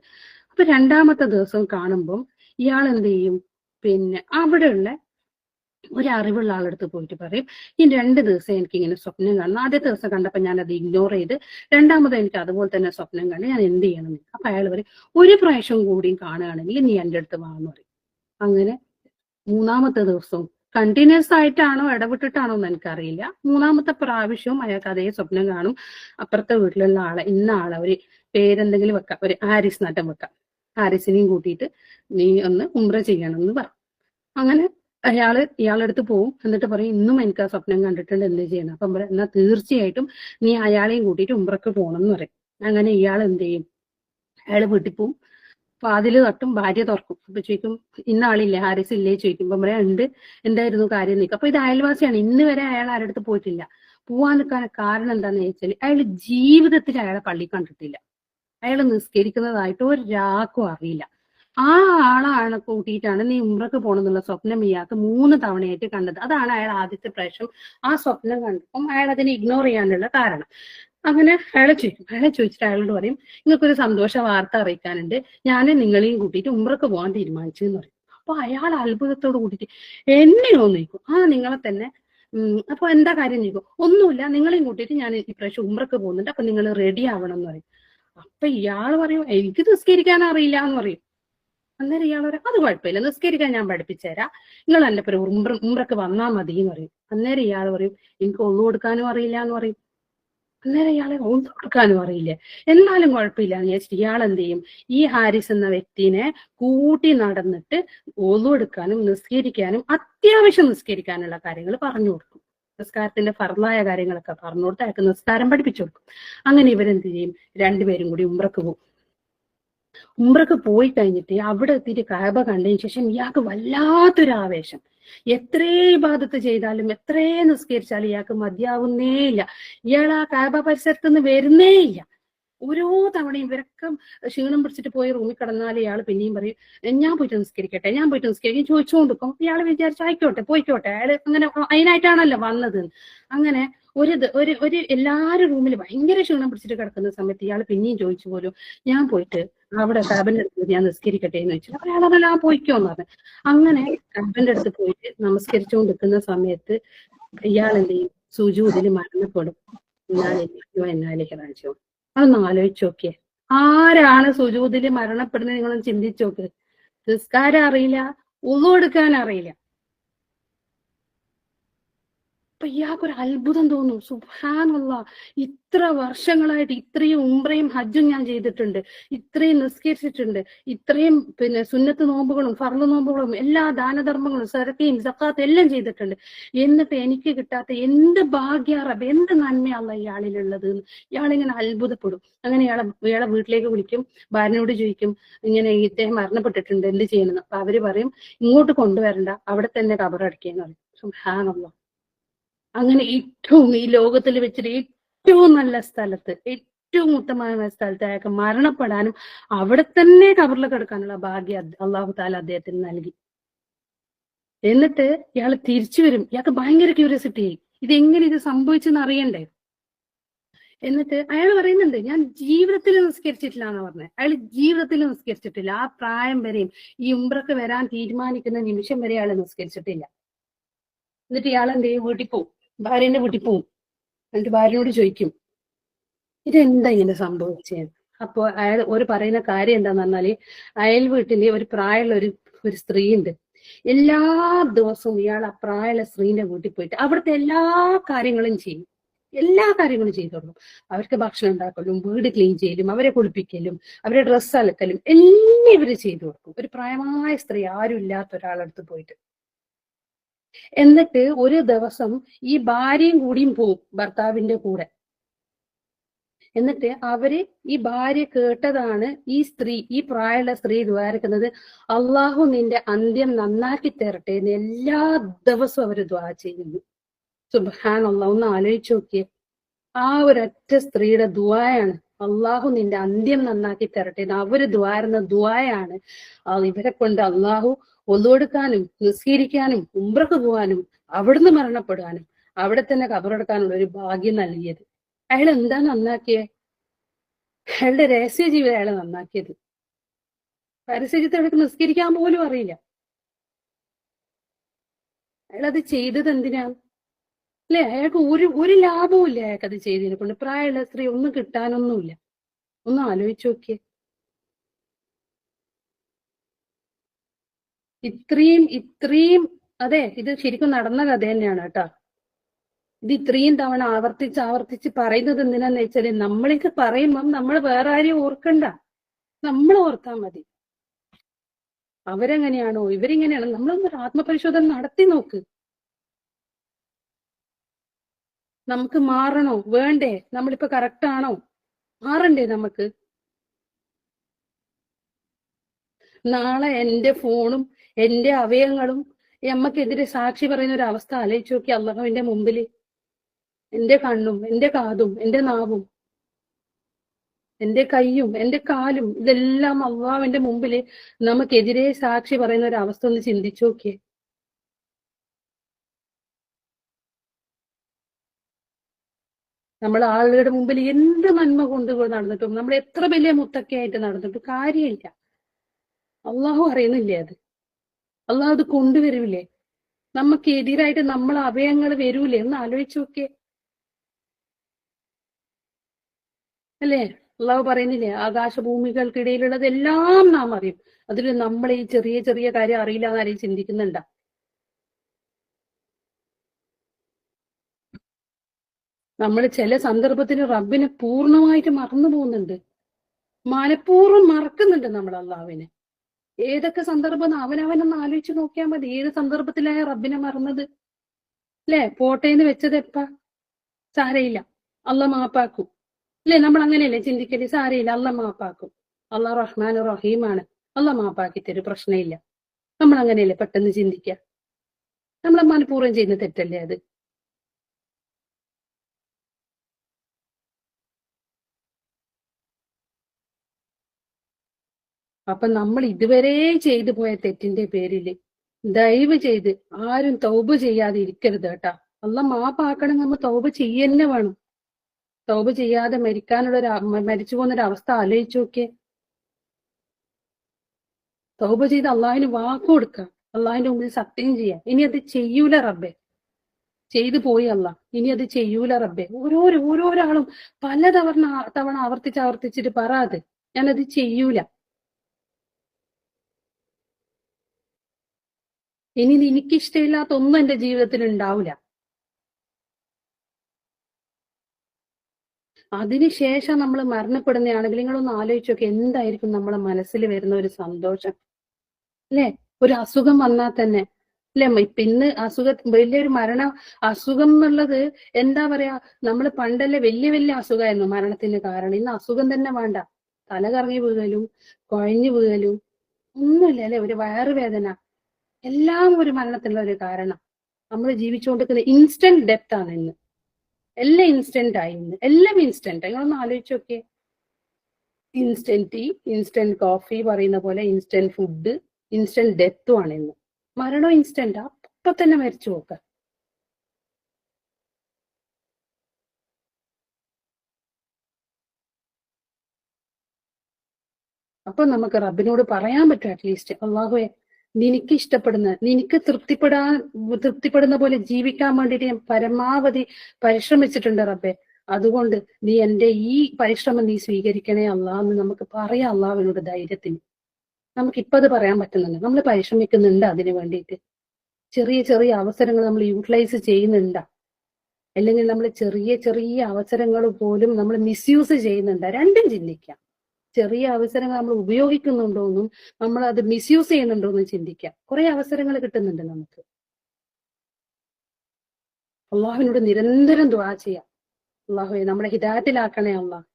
അപ്പൊ രണ്ടാമത്തെ ദിവസം കാണുമ്പോൾ ഇയാൾ എന്ത് ചെയ്യും, പിന്നെ അവിടെയുള്ള ഒരു അറിവുള്ള ആളെടുത്ത് പോയിട്ട് പറയും, ഈ 2 ദിവസം എനിക്ക് ഇങ്ങനെ സ്വപ്നം കാണുന്നു, ആദ്യത്തെ ദിവസം കണ്ടപ്പോൾ ഞാൻ അത് ഇഗ്നോർ ചെയ്ത്, രണ്ടാമത് എനിക്ക് അതുപോലെ തന്നെ സ്വപ്നം കണ്ട്, ഞാൻ എന്ത് ചെയ്യണം? അപ്പൊ അയാൾ പറയും, ഒരു പ്രാവശ്യം കൂടിയും കാണുകയാണെങ്കിൽ നീ എൻ്റെ അടുത്ത് വാന്ന് പറയും. അങ്ങനെ 3-മത്തെ ദിവസവും കണ്ടിന്യൂസ് ആയിട്ടാണോ ഇടവിട്ടിട്ടാണോ എന്ന് എനിക്കറിയില്ല, 3-മത്തെ പ്രാവശ്യവും അയാൾക്ക് അതേ സ്വപ്നം കാണും. അപ്പുറത്തെ വീട്ടിലുള്ള ആളെ, ഇന്ന ആളെ ഒരു പേരെന്തെങ്കിലും വെക്കാം, ഒരു ഹാരിസ് നട്ടം വെക്കാം, ഹാരിസിനെയും കൂട്ടിയിട്ട് നീ ഒന്ന് ഉംറ ചെയ്യണം എന്ന് പറയും. അങ്ങനെ ഇയാളെടുത്ത് പോവും. എന്നിട്ട് പറയും, ഇന്നും എനിക്ക് ആ സ്വപ്നം കണ്ടിട്ടുണ്ട്, എന്ത് ചെയ്യണം? അപ്പം പറയും, എന്നാ തീർച്ചയായിട്ടും നീ അയാളെയും കൂട്ടിയിട്ട് ഉംറക്ക് പോകണം എന്ന് പറയും. അങ്ങനെ ഇയാൾ എന്ത് ചെയ്യും, അയാൾ വീട്ടിൽ പോവും, വാതില് തട്ടും, ഭാര്യ തുറക്കും. അപ്പൊ ചോദിക്കും, ഇന്ന ആളില്ലേ, ഹാരിസ് ഇല്ലേ ചോദിക്കുമ്പോ പറയാ, ഉണ്ട്, എന്തായിരുന്നു കാര്യം നിൽക്കും. അപ്പൊ ഇത് അയൽവാസിയാണ്, ഇന്ന് വരെ അയാൾ ആരടുത്ത് പോയിട്ടില്ല. പോവാൻ നിൽക്കാൻ കാരണം എന്താന്ന് ചോദിച്ചാൽ, അയാൾ ജീവിതത്തിൽ അയാളെ പള്ളി കണ്ടിട്ടില്ല, അയാൾ നിസ്കരിക്കുന്നതായിട്ട് ഒരാൾക്കും അറിയില്ല. ആ ആളാണ് കൂട്ടിയിട്ടാണ് നീ ഉംറക്ക് പോകണമെന്നുള്ള സ്വപ്നം ഇയാൾക്ക് 3 തവണയായിട്ട് കണ്ടത്. അതാണ് അയാൾ ആദ്യത്തെ പ്രാവശ്യം ആ സ്വപ്നം കണ്ടപ്പം അയാൾ അതിനെ ഇഗ്നോർ ചെയ്യാനുള്ള കാരണം. അങ്ങനെ അയാളെ ചോദിച്ചിട്ട് അയാളോട് പറയും, നിങ്ങൾക്കൊരു സന്തോഷ വാർത്ത അറിയിക്കാനുണ്ട്, ഞാൻ നിങ്ങളെയും കൂട്ടിയിട്ട് ഉംറക്ക് പോകാൻ തീരുമാനിച്ചു എന്ന് പറയും. അപ്പൊ അയാൾ അത്ഭുതത്തോട് കൂട്ടിയിട്ട്, എന്നെയോ ചോദിക്കും. ആ, നിങ്ങളെ തന്നെ. അപ്പൊ എന്താ കാര്യം ചോദിക്കും. ഒന്നുമില്ല, നിങ്ങളെയും കൂട്ടിയിട്ട് ഞാൻ ഇപ്രാവശ്യം ഉംറക്ക് പോകുന്നുണ്ട്, അപ്പൊ നിങ്ങൾ റെഡി ആവണം എന്ന് പറയും. അപ്പൊ ഇയാൾ പറയും, എനിക്ക് നിസ്കരിക്കാൻ അറിയില്ല എന്ന് പറയും. അന്നേരം ഇയാൾ പറയും, അത് കുഴപ്പമില്ല, നിസ്കരിക്കാൻ ഞാൻ പഠിപ്പിച്ചു തരാം, നിങ്ങൾ എന്റെ പേര് ഉംറക്ക് വന്നാൽ മതി എന്ന് പറയും. അന്നേരം ഇയാൾ പറയും, എനിക്ക് ഒന്നു കൊടുക്കാനും അറിയില്ല എന്ന് പറയും. അന്നേരം ഇയാളെ ഒന്നു കൊടുക്കാനും അറിയില്ലേ, എന്നാലും കുഴപ്പമില്ല എന്ന് വിചാരിച്ചിട്ട് ഇയാൾ എന്ത് ചെയ്യും, ഈ ഹാരിസ് എന്ന വ്യക്തിനെ കൂട്ടി നടന്നിട്ട് ഒന്നു എടുക്കാനും നിസ്കരിക്കാനും അത്യാവശ്യം നിസ്കരിക്കാനുള്ള കാര്യങ്ങൾ പറഞ്ഞു കൊടുക്കും. നിസ്കാരത്തിന്റെ ഫർലായ കാര്യങ്ങളൊക്കെ പറഞ്ഞു കൊടുത്ത് അയാൾക്ക് നിസ്കാരം പഠിപ്പിച്ചു കൊടുക്കും. അങ്ങനെ ഇവരെന്ത് ചെയ്യും, രണ്ടുപേരും കൂടി ഉംറക്ക് പോകും. ഉംറക്ക് പോയി കഴിഞ്ഞിട്ട് അവിടെ എത്തിയിട്ട് കഅബ കണ്ടതിന് ശേഷം ഇയാൾക്ക് വല്ലാത്തൊരു ആവേശം. എത്രേ ഇബാദത്ത് ചെയ്താലും എത്രേ നിസ്കരിച്ചാലും ഇയാൾക്ക് മതിയാവുന്നേ ഇല്ല. ഇയാൾ ആ കഅബ പരിസരത്ത് നിന്ന് വരുന്നേ ഇല്ല. ഓരോ തവണയും ഇവരൊക്കെ ക്ഷീണം പിടിച്ചിട്ട് പോയി റൂമിൽ കിടന്നാൽ ഇയാൾ പിന്നെയും പറയും, ഞാൻ പോയിട്ട് നിസ്കരിക്കും ചോദിച്ചുകൊണ്ടിരിക്കും. ഇയാൾ വിചാരിച്ചു, ആയിക്കോട്ടെ പോയിക്കോട്ടെ, അയാൾ അങ്ങനെ അതിനായിട്ടാണല്ലോ വന്നത്. അങ്ങനെ ഒരു എല്ലാരും റൂമിൽ ഭയങ്കര ക്ഷീണം പിടിച്ചിട്ട് കിടക്കുന്ന സമയത്ത് ഇയാൾ പിന്നെയും ചോദിച്ചു പോലും, ഞാൻ പോയിട്ട് അവിടെ കഅബന്റെ അടുത്ത് ഞാൻ നിസ്കരിക്കട്ടെ എന്ന് ചോദിച്ചു. അപ്പൊ അയാൾ അതല്ല, പോയിക്കോന്ന് പറഞ്ഞു. അങ്ങനെ കഅബന്റെ അടുത്ത് പോയിട്ട് നമസ്കരിച്ചുകൊണ്ടിരിക്കുന്ന സമയത്ത് ഇയാൾ എന്ത് ചെയ്യും, സുജൂദിൽ മരണപ്പെടും. എന്നാലേക്ക് കാണിച്ചു. അതൊന്ന് ആലോചിച്ച് നോക്കിയേ, ആരാണ് സുജൂദിൽ മരണപ്പെടുന്നത്? നിങ്ങളൊന്ന് ചിന്തിച്ചു നോക്ക്. നിസ്കാരം അറിയില്ല, ഉളു എടുക്കാൻ അറിയില്ല. അപ്പൊ ഇയാൾക്കൊരു അത്ഭുതം തോന്നും, സുബ്ഹാനല്ലാഹ്, ഇത്ര വർഷങ്ങളായിട്ട് ഇത്രയും ഉംറയും ഹജ്ജും ഞാൻ ചെയ്തിട്ടുണ്ട്, ഇത്രയും നിസ്കരിച്ചിട്ടുണ്ട്, ഇത്രയും സുന്നത്ത് നോമ്പുകളും ഫർള് നോമ്പുകളും എല്ലാ ദാനധർമ്മങ്ങളും സദഖയും സക്കാത്ത് എല്ലാം ചെയ്തിട്ടുണ്ട്, എന്നിട്ട് എനിക്ക് കിട്ടാത്ത എന്ത് ഭാഗ്യ റബ്ബേ, എന്ത് നന്മയല്ല ഇയാളിലുള്ളത് എന്ന് ഇയാളിങ്ങനെ അത്ഭുതപ്പെടും. അങ്ങനെ ഇയാളെ വീട്ടിലേക്ക് വിളിക്കും, ഭാര്യനോട് ചോദിക്കും, ഇങ്ങനെ ഇദ്ദേഹം മരണപ്പെട്ടിട്ടുണ്ട്, എന്ത് ചെയ്യണമെന്ന്. അപ്പൊ അവര് പറയും, ഇങ്ങോട്ട് കൊണ്ടുവരണ്ട, അവിടെ തന്നെ ഖബറടക്കിയെന്ന് പറയും. സുബ്ഹാനല്ലാഹ്. അങ്ങനെ ഈ ലോകത്തിൽ വെച്ചിട്ട് ഏറ്റവും നല്ല സ്ഥലത്ത്, ഏറ്റവും ഉത്തമമായ സ്ഥലത്ത് അയാൾക്ക് മരണപ്പെടാനും അവിടെ തന്നെ ഖബറിൽ കിടക്കാനുള്ള ഭാഗ്യം അള്ളാഹു താല അദ്ദേഹത്തിന് നൽകി. എന്നിട്ട് ഇയാൾ തിരിച്ചു വരും. ഇയാൾക്ക് ഭയങ്കര ക്യൂരിയോസിറ്റി ആയി, ഇതെങ്ങനെ ഇത് സംഭവിച്ചെന്ന് അറിയണ്ടേ. എന്നിട്ട് അയാൾ പറയുന്നുണ്ട്, ഞാൻ ജീവിതത്തിൽ നിസ്കരിച്ചിട്ടില്ല എന്ന് പറഞ്ഞത്. അയാൾ ജീവിതത്തിൽ നിസ്കരിച്ചിട്ടില്ല, ആ പ്രായം വരെയും ഈ ഉംറക്ക് വരാൻ തീരുമാനിക്കുന്ന നിമിഷം വരെ അയാൾ നിസ്കരിച്ചിട്ടില്ല. എന്നിട്ട് ഇയാൾ എന്ത് ചെയ്യും, വീട്ടിൽ പോവും, ഭാര്യന്റെ വീട്ടിൽ പോവും. എന്നിട്ട് ഭാര്യനോട് ചോദിക്കും, ഇതെന്താ ഇങ്ങനെ സംഭവിച്ചത്? അപ്പൊ അയാൾ പറയുന്ന കാര്യം എന്താന്ന് പറഞ്ഞാല്, അയൽ വീട്ടില് ഒരു പ്രായമുള്ള ഒരു സ്ത്രീ ഉണ്ട്. എല്ലാ ദിവസവും ഇയാൾ ആ പ്രായമുള്ള സ്ത്രീന്റെ വീട്ടിൽ പോയിട്ട് അവിടുത്തെ എല്ലാ കാര്യങ്ങളും ചെയ്യും, ചെയ്തു കൊടുക്കും. അവർക്ക് ഭക്ഷണം ഉണ്ടാക്കലും, വീട് ക്ലീൻ ചെയ്യലും, അവരെ കുളിപ്പിക്കലും, അവരെ ഡ്രസ്സ് അലക്കലും എല്ലാം ഇവര് ചെയ്തു കൊടുക്കും. ഒരു പ്രായമായ സ്ത്രീ, ആരും ഇല്ലാത്ത ഒരാളടുത്ത് പോയിട്ട്. എന്നിട്ട് ഒരു ദിവസം ഈ ഭാര്യയും കൂടിയും പോവും ഭർത്താവിന്റെ കൂടെ. എന്നിട്ട് ഈ ഭാര്യ കേട്ടതാണ് ഈ പ്രായമുള്ള സ്ത്രീ ദ്വാരക്കുന്നത്, അള്ളാഹു നിന്റെ അന്ത്യം നന്നാക്കി തരട്ടെ എന്ന് എല്ലാ ദിവസവും അവര് ദ്വാ ചെയ്യുന്നു. സുബ്ഹാനല്ലാഹ്, ഒന്ന് ആലോചിച്ച് നോക്കിയേ, ആ ഒരൊറ്റ സ്ത്രീയുടെ ദുആയാണ് അള്ളാഹു നിന്റെ അന്ത്യം നന്നാക്കി തരട്ടെ എന്ന് അവര് ദ്വാരുന്ന ദുആയാണ് ഇവരെ കൊണ്ട് അള്ളാഹു ഒതുകൊടുക്കാനും നിസ്കരിക്കാനും ഉംറക്ക് പോകാനും അവിടുന്ന് മരണപ്പെടാനും അവിടെ തന്നെ കബറടക്കാനുള്ള ഒരു ഭാഗ്യം നൽകിയത്. അയാൾ എന്താ നന്നാക്കിയേ? അയാളുടെ രഹസ്യ ജീവിതം അയാളെ നന്നാക്കിയത്. പരസ്യജിത്തവർക്ക് നിസ്കരിക്കാൻ പോലും അറിയില്ല. അയാളത് ചെയ്തത് എന്തിനാണ്? അല്ലെ, അയാൾക്ക് ഒരു ലാഭവും ഇല്ല അയാൾക്ക് അത് ചെയ്തതിനെ കൊണ്ട്. പ്രായമുള്ള സ്ത്രീ ഒന്നും കിട്ടാനൊന്നുമില്ല. ഒന്ന് ആലോചിച്ച് നോക്കിയേ. ഇത്രയും അതെ, ഇത് ശരിക്കും നടന്ന കഥ തന്നെയാണ് കേട്ടോ. ഇത് ഇത്രയും തവണ ആവർത്തിച്ച് പറയുന്നത് എന്തിനാന്ന് വെച്ചാല്, നമ്മളിത് പറയുമ്പം നമ്മൾ വേറെ ആരെയും ഓർക്കണ്ട, നമ്മൾ ഓർത്താൽ മതി. അവരെങ്ങനെയാണോ ഇവരിങ്ങനെയാണോ, നമ്മളൊന്നൊരു ആത്മപരിശോധന നടത്തി നോക്ക്. നമുക്ക് മാറണോ വേണ്ടേ? നമ്മളിപ്പോ കറക്റ്റ് ആണോ? മാറണ്ടേ നമുക്ക്? നാളെ എന്റെ ഫോണും എന്റെ അവയവങ്ങളും എമ്മക്കെതിരെ സാക്ഷി പറയുന്ന ഒരു അവസ്ഥ ആലോചിച്ച് നോക്കി അള്ളാഹുവിന്റെ മുമ്പില്. എന്റെ കണ്ണും എന്റെ കാതും എന്റെ നാവും എന്റെ കൈയും എന്റെ കാലും ഇതെല്ലാം അള്ളാഹുവിന്റെ മുമ്പില് നമുക്കെതിരെ സാക്ഷി പറയുന്ന ഒരു അവസ്ഥ ഒന്ന് ചിന്തിച്ചു നോക്കിയേ. നമ്മൾ ആളുകളുടെ മുമ്പിൽ എന്ത് നന്മ കൊണ്ട് നടന്നിട്ടും, നമ്മൾ എത്ര വലിയ മുത്തക്കയായിട്ട് നടന്നിട്ടും കാര്യമില്ല. അള്ളാഹു അറിയുന്നില്ലേ അത്? അള്ളാഹു അത് കൊണ്ടുവരില്ലേ? നമുക്ക് എതിരായിട്ട് നമ്മൾ അഭയങ്ങൾ വരൂലേ? ഒന്ന് ആലോചിച്ച് നോക്കിയേ. അല്ലേ? അള്ളാഹു പറയുന്നില്ലേ, ആകാശഭൂമികൾക്കിടയിലുള്ളതെല്ലാം നാം അറിയും. അതിൽ നമ്മൾ ഈ ചെറിയ ചെറിയ കാര്യം അറിയില്ല എന്നാരെയും ചിന്തിക്കുന്നുണ്ട? നമ്മൾ ചില സന്ദർഭത്തിന് റബ്ബിനെ പൂർണ്ണമായിട്ട് മറന്നു പോകുന്നുണ്ട്. മനഃപൂർവ്വം മറക്കുന്നുണ്ട് നമ്മൾ അള്ളാഹുവിനെ. ഏതൊക്കെ സന്ദർഭം അവനവനൊന്ന് ആലോചിച്ച് നോക്കിയാൽ മതി. ഏത് സന്ദർഭത്തിലായ റബ്ബിനെ മറന്നത്? അല്ലെ, പോട്ടേന്ന് വെച്ചത് എപ്പാ? സാരയില്ല, അള്ള മാപ്പാക്കും. അല്ലെ, നമ്മൾ അങ്ങനെയല്ലേ ചിന്തിക്കല്? സാരയില്ല, അള്ള മാപ്പാക്കും. അള്ളാഹ് റഹ്മാൻ റഹീമാണ്, അള്ള മാപ്പാക്കി തരും, പ്രശ്നമില്ല. നമ്മൾ അങ്ങനെയല്ലേ പെട്ടെന്ന് ചിന്തിക്കുക? നമ്മളെ മനഃപൂർവ്വം ചെയ്യുന്ന തെറ്റല്ലേ അത്? അപ്പൊ നമ്മൾ ഇതുവരെ ചെയ്തു പോയ തെറ്റിന്റെ പേരില് ദയവ് ചെയ്ത് ആരും തൗബ ചെയ്യാതെ ഇരിക്കരുത് കേട്ടാ. അള്ള മാപ്പാക്കണം, നമ്മൾ തൗബ ചെയ്യന്നെ വേണം. തൗബ ചെയ്യാതെ മരിച്ചു പോകുന്നൊരു അവസ്ഥ ആലോചിച്ച് നോക്കിയേ. തൗബ ചെയ്ത് അള്ളാഹിന് വാക്ക് കൊടുക്കുക, അള്ളാഹിന്റെ മുമ്പിൽ സത്യം ചെയ്യാം, ഇനി അത് ചെയ്യൂല റബ്ബെ. ചെയ്തു പോയി അല്ല, ഇനി അത് ചെയ്യൂല റബ്ബെ. ഓരോരാളും പല തവണ ആവർത്തിച്ചിട്ട് പറയാത്, ഞാനത് ചെയ്യൂല. ഇനി എനിക്കിഷ്ടമില്ലാത്ത ഒന്നും എന്റെ ജീവിതത്തിൽ ഉണ്ടാവില്ല. അതിനുശേഷം നമ്മൾ മരണപ്പെടുന്നതാണെങ്കിൽ നിങ്ങളൊന്ന് ആലോചിച്ച് നോക്കി, എന്തായിരിക്കും നമ്മളെ മനസ്സിൽ വരുന്ന ഒരു സന്തോഷം. അല്ലെ, ഒരു അസുഖം വന്നാൽ തന്നെ അല്ലെ, ഇപ്പൊ ഇന്ന് വലിയൊരു അസുഖം എന്നുള്ളത് എന്താ പറയാ, നമ്മൾ പണ്ടല്ലേ വലിയ അസുഖമായിരുന്നു മരണത്തിന് കാരണം. ഇന്ന് അസുഖം തന്നെ വേണ്ട, തല കറങ്ങി വീഴലും കുഴഞ്ഞു വീഴലും ഒന്നുമില്ല അല്ലെ, ഒരു വയറുവേദന, എല്ലാം ഒരു മരണത്തിനുള്ള ഒരു കാരണം. നമ്മൾ ജീവിച്ചുകൊണ്ടിരിക്കുന്ന ഇൻസ്റ്റന്റ് ഡെത്ത് ആണ് ഇന്ന്. എല്ലാം ഇൻസ്റ്റന്റ് ആയി ഇന്ന്, എല്ലാം ഇൻസ്റ്റന്റ്. നിങ്ങളൊന്ന് ആലോചിച്ച് നോക്കിയേ. ഇൻസ്റ്റന്റ് ടീ, ഇൻസ്റ്റന്റ് കോഫി പറയുന്ന പോലെ ഇൻസ്റ്റന്റ് ഫുഡ്, ഇൻസ്റ്റന്റ് ഡെത്തും ആണ് ഇന്ന്. മരണം ഇൻസ്റ്റന്റ്, അപ്പൊ തന്നെ മരിച്ചു നോക്ക. അപ്പൊ നമുക്ക് റബ്ബിനോട് പറയാൻ പറ്റും, അറ്റ്ലീസ്റ്റ് അള്ളാഹുവെ, നിനക്ക് ഇഷ്ടപ്പെടുന്ന, നിനക്ക് തൃപ്തിപ്പെടുന്ന പോലെ ജീവിക്കാൻ വേണ്ടിയിട്ട് ഞാൻ പരമാവധി പരിശ്രമിച്ചിട്ടുണ്ട് റബ്ബെ. അതുകൊണ്ട് നീ എന്റെ ഈ പരിശ്രമം നീ സ്വീകരിക്കണേ അല്ലാ എന്ന് നമുക്ക് പറയാം അള്ളാഹുവിനോട് ധൈര്യത്തിന്. നമുക്കിപ്പോ അത് പറയാൻ പറ്റുന്നുണ്ട്, നമ്മൾ പരിശ്രമിക്കുന്നുണ്ട് അതിനു വേണ്ടിയിട്ട്. ചെറിയ ചെറിയ അവസരങ്ങൾ നമ്മൾ യൂട്ടിലൈസ് ചെയ്യുന്നുണ്ട്, അല്ലെങ്കിൽ നമ്മൾ ചെറിയ അവസരങ്ങൾ പോലും നമ്മൾ മിസ്യൂസ് ചെയ്യുന്നുണ്ട്. രണ്ടും ചിന്തിക്കാം. ചെറിയ അവസരങ്ങൾ നമ്മൾ ഉപയോഗിക്കുന്നുണ്ടോന്നും നമ്മൾ അത് മിസ്യൂസ് ചെയ്യുന്നുണ്ടോന്നും ചിന്തിക്കാം. കുറെ അവസരങ്ങൾ കിട്ടുന്നുണ്ട് നമുക്ക്. അള്ളാഹുവിനോട് നിരന്തരം ദുആ ചെയ്യാം, അള്ളാഹുവെ നമ്മളെ ഹിദായത്തിലാക്കണേ അള്ളാഹ്.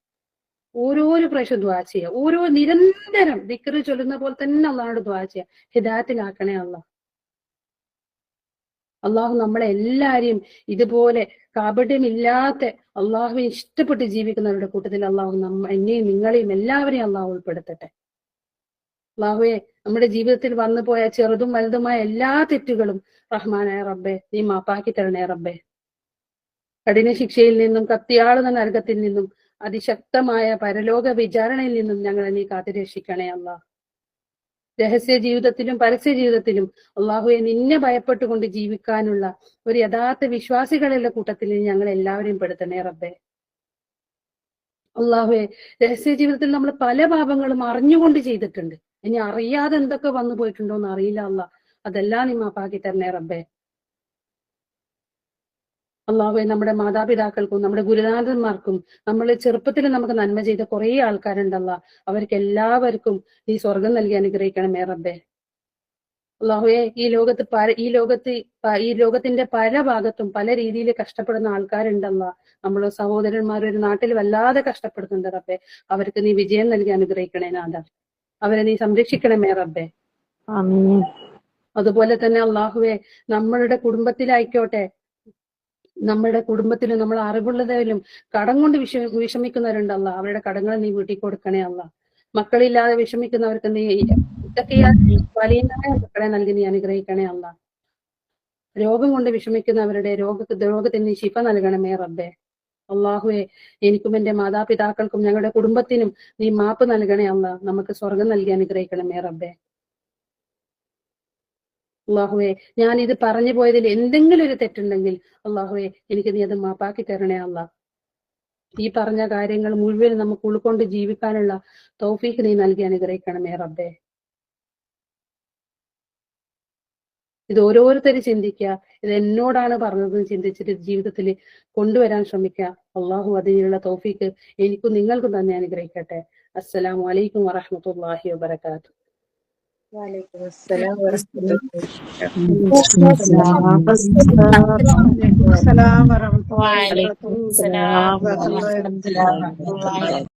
ഓരോരോ പ്രാവശ്യം ദുആ ചെയ്യുക, നിരന്തരം ദിക്റ് ചൊല്ലുന്ന പോലെ തന്നെ അള്ളാഹുനോട് ദുആ ചെയ്യുക, ഹിദായത്തിലാക്കണേ അള്ളാഹ്. അള്ളാഹു നമ്മളെ എല്ലാരെയും ഇതുപോലെ കാപട്യമില്ലാത്ത അള്ളാഹുവിനെ ഇഷ്ടപ്പെട്ട് ജീവിക്കുന്നവരുടെ കൂട്ടത്തിൽ അള്ളാഹു എന്നെയും നിങ്ങളെയും എല്ലാവരെയും അള്ളാഹു ഉൾപ്പെടുത്തട്ടെ. അള്ളാഹുവെ, നമ്മുടെ ജീവിതത്തിൽ വന്നു പോയ ചെറുതും വലുതുമായ എല്ലാ തെറ്റുകളും റഹ്മാനായ റബ്ബെ നീ മാപ്പാക്കി തരണേ റബ്ബെ. കഠിന ശിക്ഷയിൽ നിന്നും കത്തിയാളുന്ന നരകത്തിൽ നിന്നും അതിശക്തമായ പരലോക വിചാരണയിൽ നിന്നും ഞങ്ങളെ നീ കാത്തുരക്ഷിക്കണേ അല്ലാഹ്. രഹസ്യ ജീവിതത്തിലും പരസ്യ ജീവിതത്തിലും അള്ളാഹുവെ നിന്നെ ഭയപ്പെട്ടുകൊണ്ട് ജീവിക്കാനുള്ള ഒരു യഥാർത്ഥ വിശ്വാസികളുടെ കൂട്ടത്തിൽ ഞങ്ങൾ എല്ലാവരെയും പെടുത്തണേ റബ്ബേ. അള്ളാഹുവെ രഹസ്യ ജീവിതത്തിൽ നമ്മൾ പല പാപങ്ങളും അറിഞ്ഞുകൊണ്ട് ചെയ്തിട്ടുണ്ട്. ഇനി അറിയാതെ എന്തൊക്കെ വന്നു പോയിട്ടുണ്ടോ എന്ന് അറിയില്ല അല്ലാഹ്. അതെല്ലാം നീ മാപ്പാക്കി തരണേ റബ്ബേ. അള്ളാഹുവെ നമ്മുടെ മാതാപിതാക്കൾക്കും നമ്മുടെ ഗുരുനാഥന്മാർക്കും നമ്മൾ ചെറുപ്പത്തിൽ നമുക്ക് നന്മ ചെയ്ത കുറെ ആൾക്കാരുണ്ടല്ല, അവർക്ക് എല്ലാവർക്കും നീ സ്വർഗം നൽകി അനുഗ്രഹിക്കണമേ റബ്ബേ. അള്ളാഹുവെ ഈ ലോകത്തിന്റെ പല ഭാഗത്തും പല രീതിയിൽ കഷ്ടപ്പെടുന്ന ആൾക്കാരുണ്ടല്ല. നമ്മളെ സഹോദരന്മാർ ഒരു നാട്ടിൽ വല്ലാതെ കഷ്ടപ്പെടുന്നുണ്ട് റബ്ബേ. അവർക്ക് നീ വിജയം നൽകി അനുഗ്രഹിക്കണേ നാഥ. അവരെ നീ സംരക്ഷിക്കണമേ റബ്ബേ. അതുപോലെ തന്നെ അള്ളാഹുവെ നമ്മളുടെ കുടുംബത്തിലായിക്കോട്ടെ, നമ്മുടെ കുടുംബത്തിൽ നമ്മൾ അറിവുള്ളതിലും കടം കൊണ്ട് വിഷമിക്കുന്നവരുണ്ടല്ല, അവരുടെ കടങ്ങളെ നീ വീട്ടിൽ കൊടുക്കണേ അല്ല. മക്കളില്ലാതെ വിഷമിക്കുന്നവർക്ക് നീ വലിയ മക്കളെ നൽകി നീ അനുഗ്രഹിക്കണേ അല്ല. രോഗം കൊണ്ട് വിഷമിക്കുന്നവരുടെ രോഗത്തിന് നീ ശിഫ നൽകണമേ റബ്ബേ. അള്ളാഹുവെ എനിക്കും എന്റെ മാതാപിതാക്കൾക്കും ഞങ്ങളുടെ കുടുംബത്തിനും നീ മാപ്പ് നൽകണേ അല്ല. നമുക്ക് സ്വർഗം നൽകി അനുഗ്രഹിക്കണമേ റബ്ബേ. അള്ളാഹുവെ ഞാൻ ഇത് പറഞ്ഞു പോയതിൽ എന്തെങ്കിലും ഒരു തെറ്റുണ്ടെങ്കിൽ അള്ളാഹുവെ എനിക്ക് നീ അത് മാപ്പാക്കി തരണേ അല്ല. ഈ പറഞ്ഞ കാര്യങ്ങൾ മുഴുവൻ നമുക്ക് ഉൾക്കൊണ്ട് ജീവിക്കാനുള്ള തൗഫീഖ് നീ നൽകി അനുഗ്രഹിക്കണമേ റബ്ബേ. ഇത് ഓരോരുത്തരും ചിന്തിക്കുക, ഇത് എന്നോടാണ് പറഞ്ഞതെന്ന് ചിന്തിച്ചിട്ട് ജീവിതത്തിൽ കൊണ്ടുവരാൻ ശ്രമിക്കുക. അള്ളാഹു അതിനുള്ള തൗഫീഖ് എനിക്കും നിങ്ങൾക്കും തന്നെ അനുഗ്രഹിക്കട്ടെ. അസ്സലാമു അലൈക്കും വറഹ്മത്തുള്ളാഹി വബറകാതുഹു. وعليكم السلام ورحمة الله وعليكم السلام ورحمة الله وبركاته.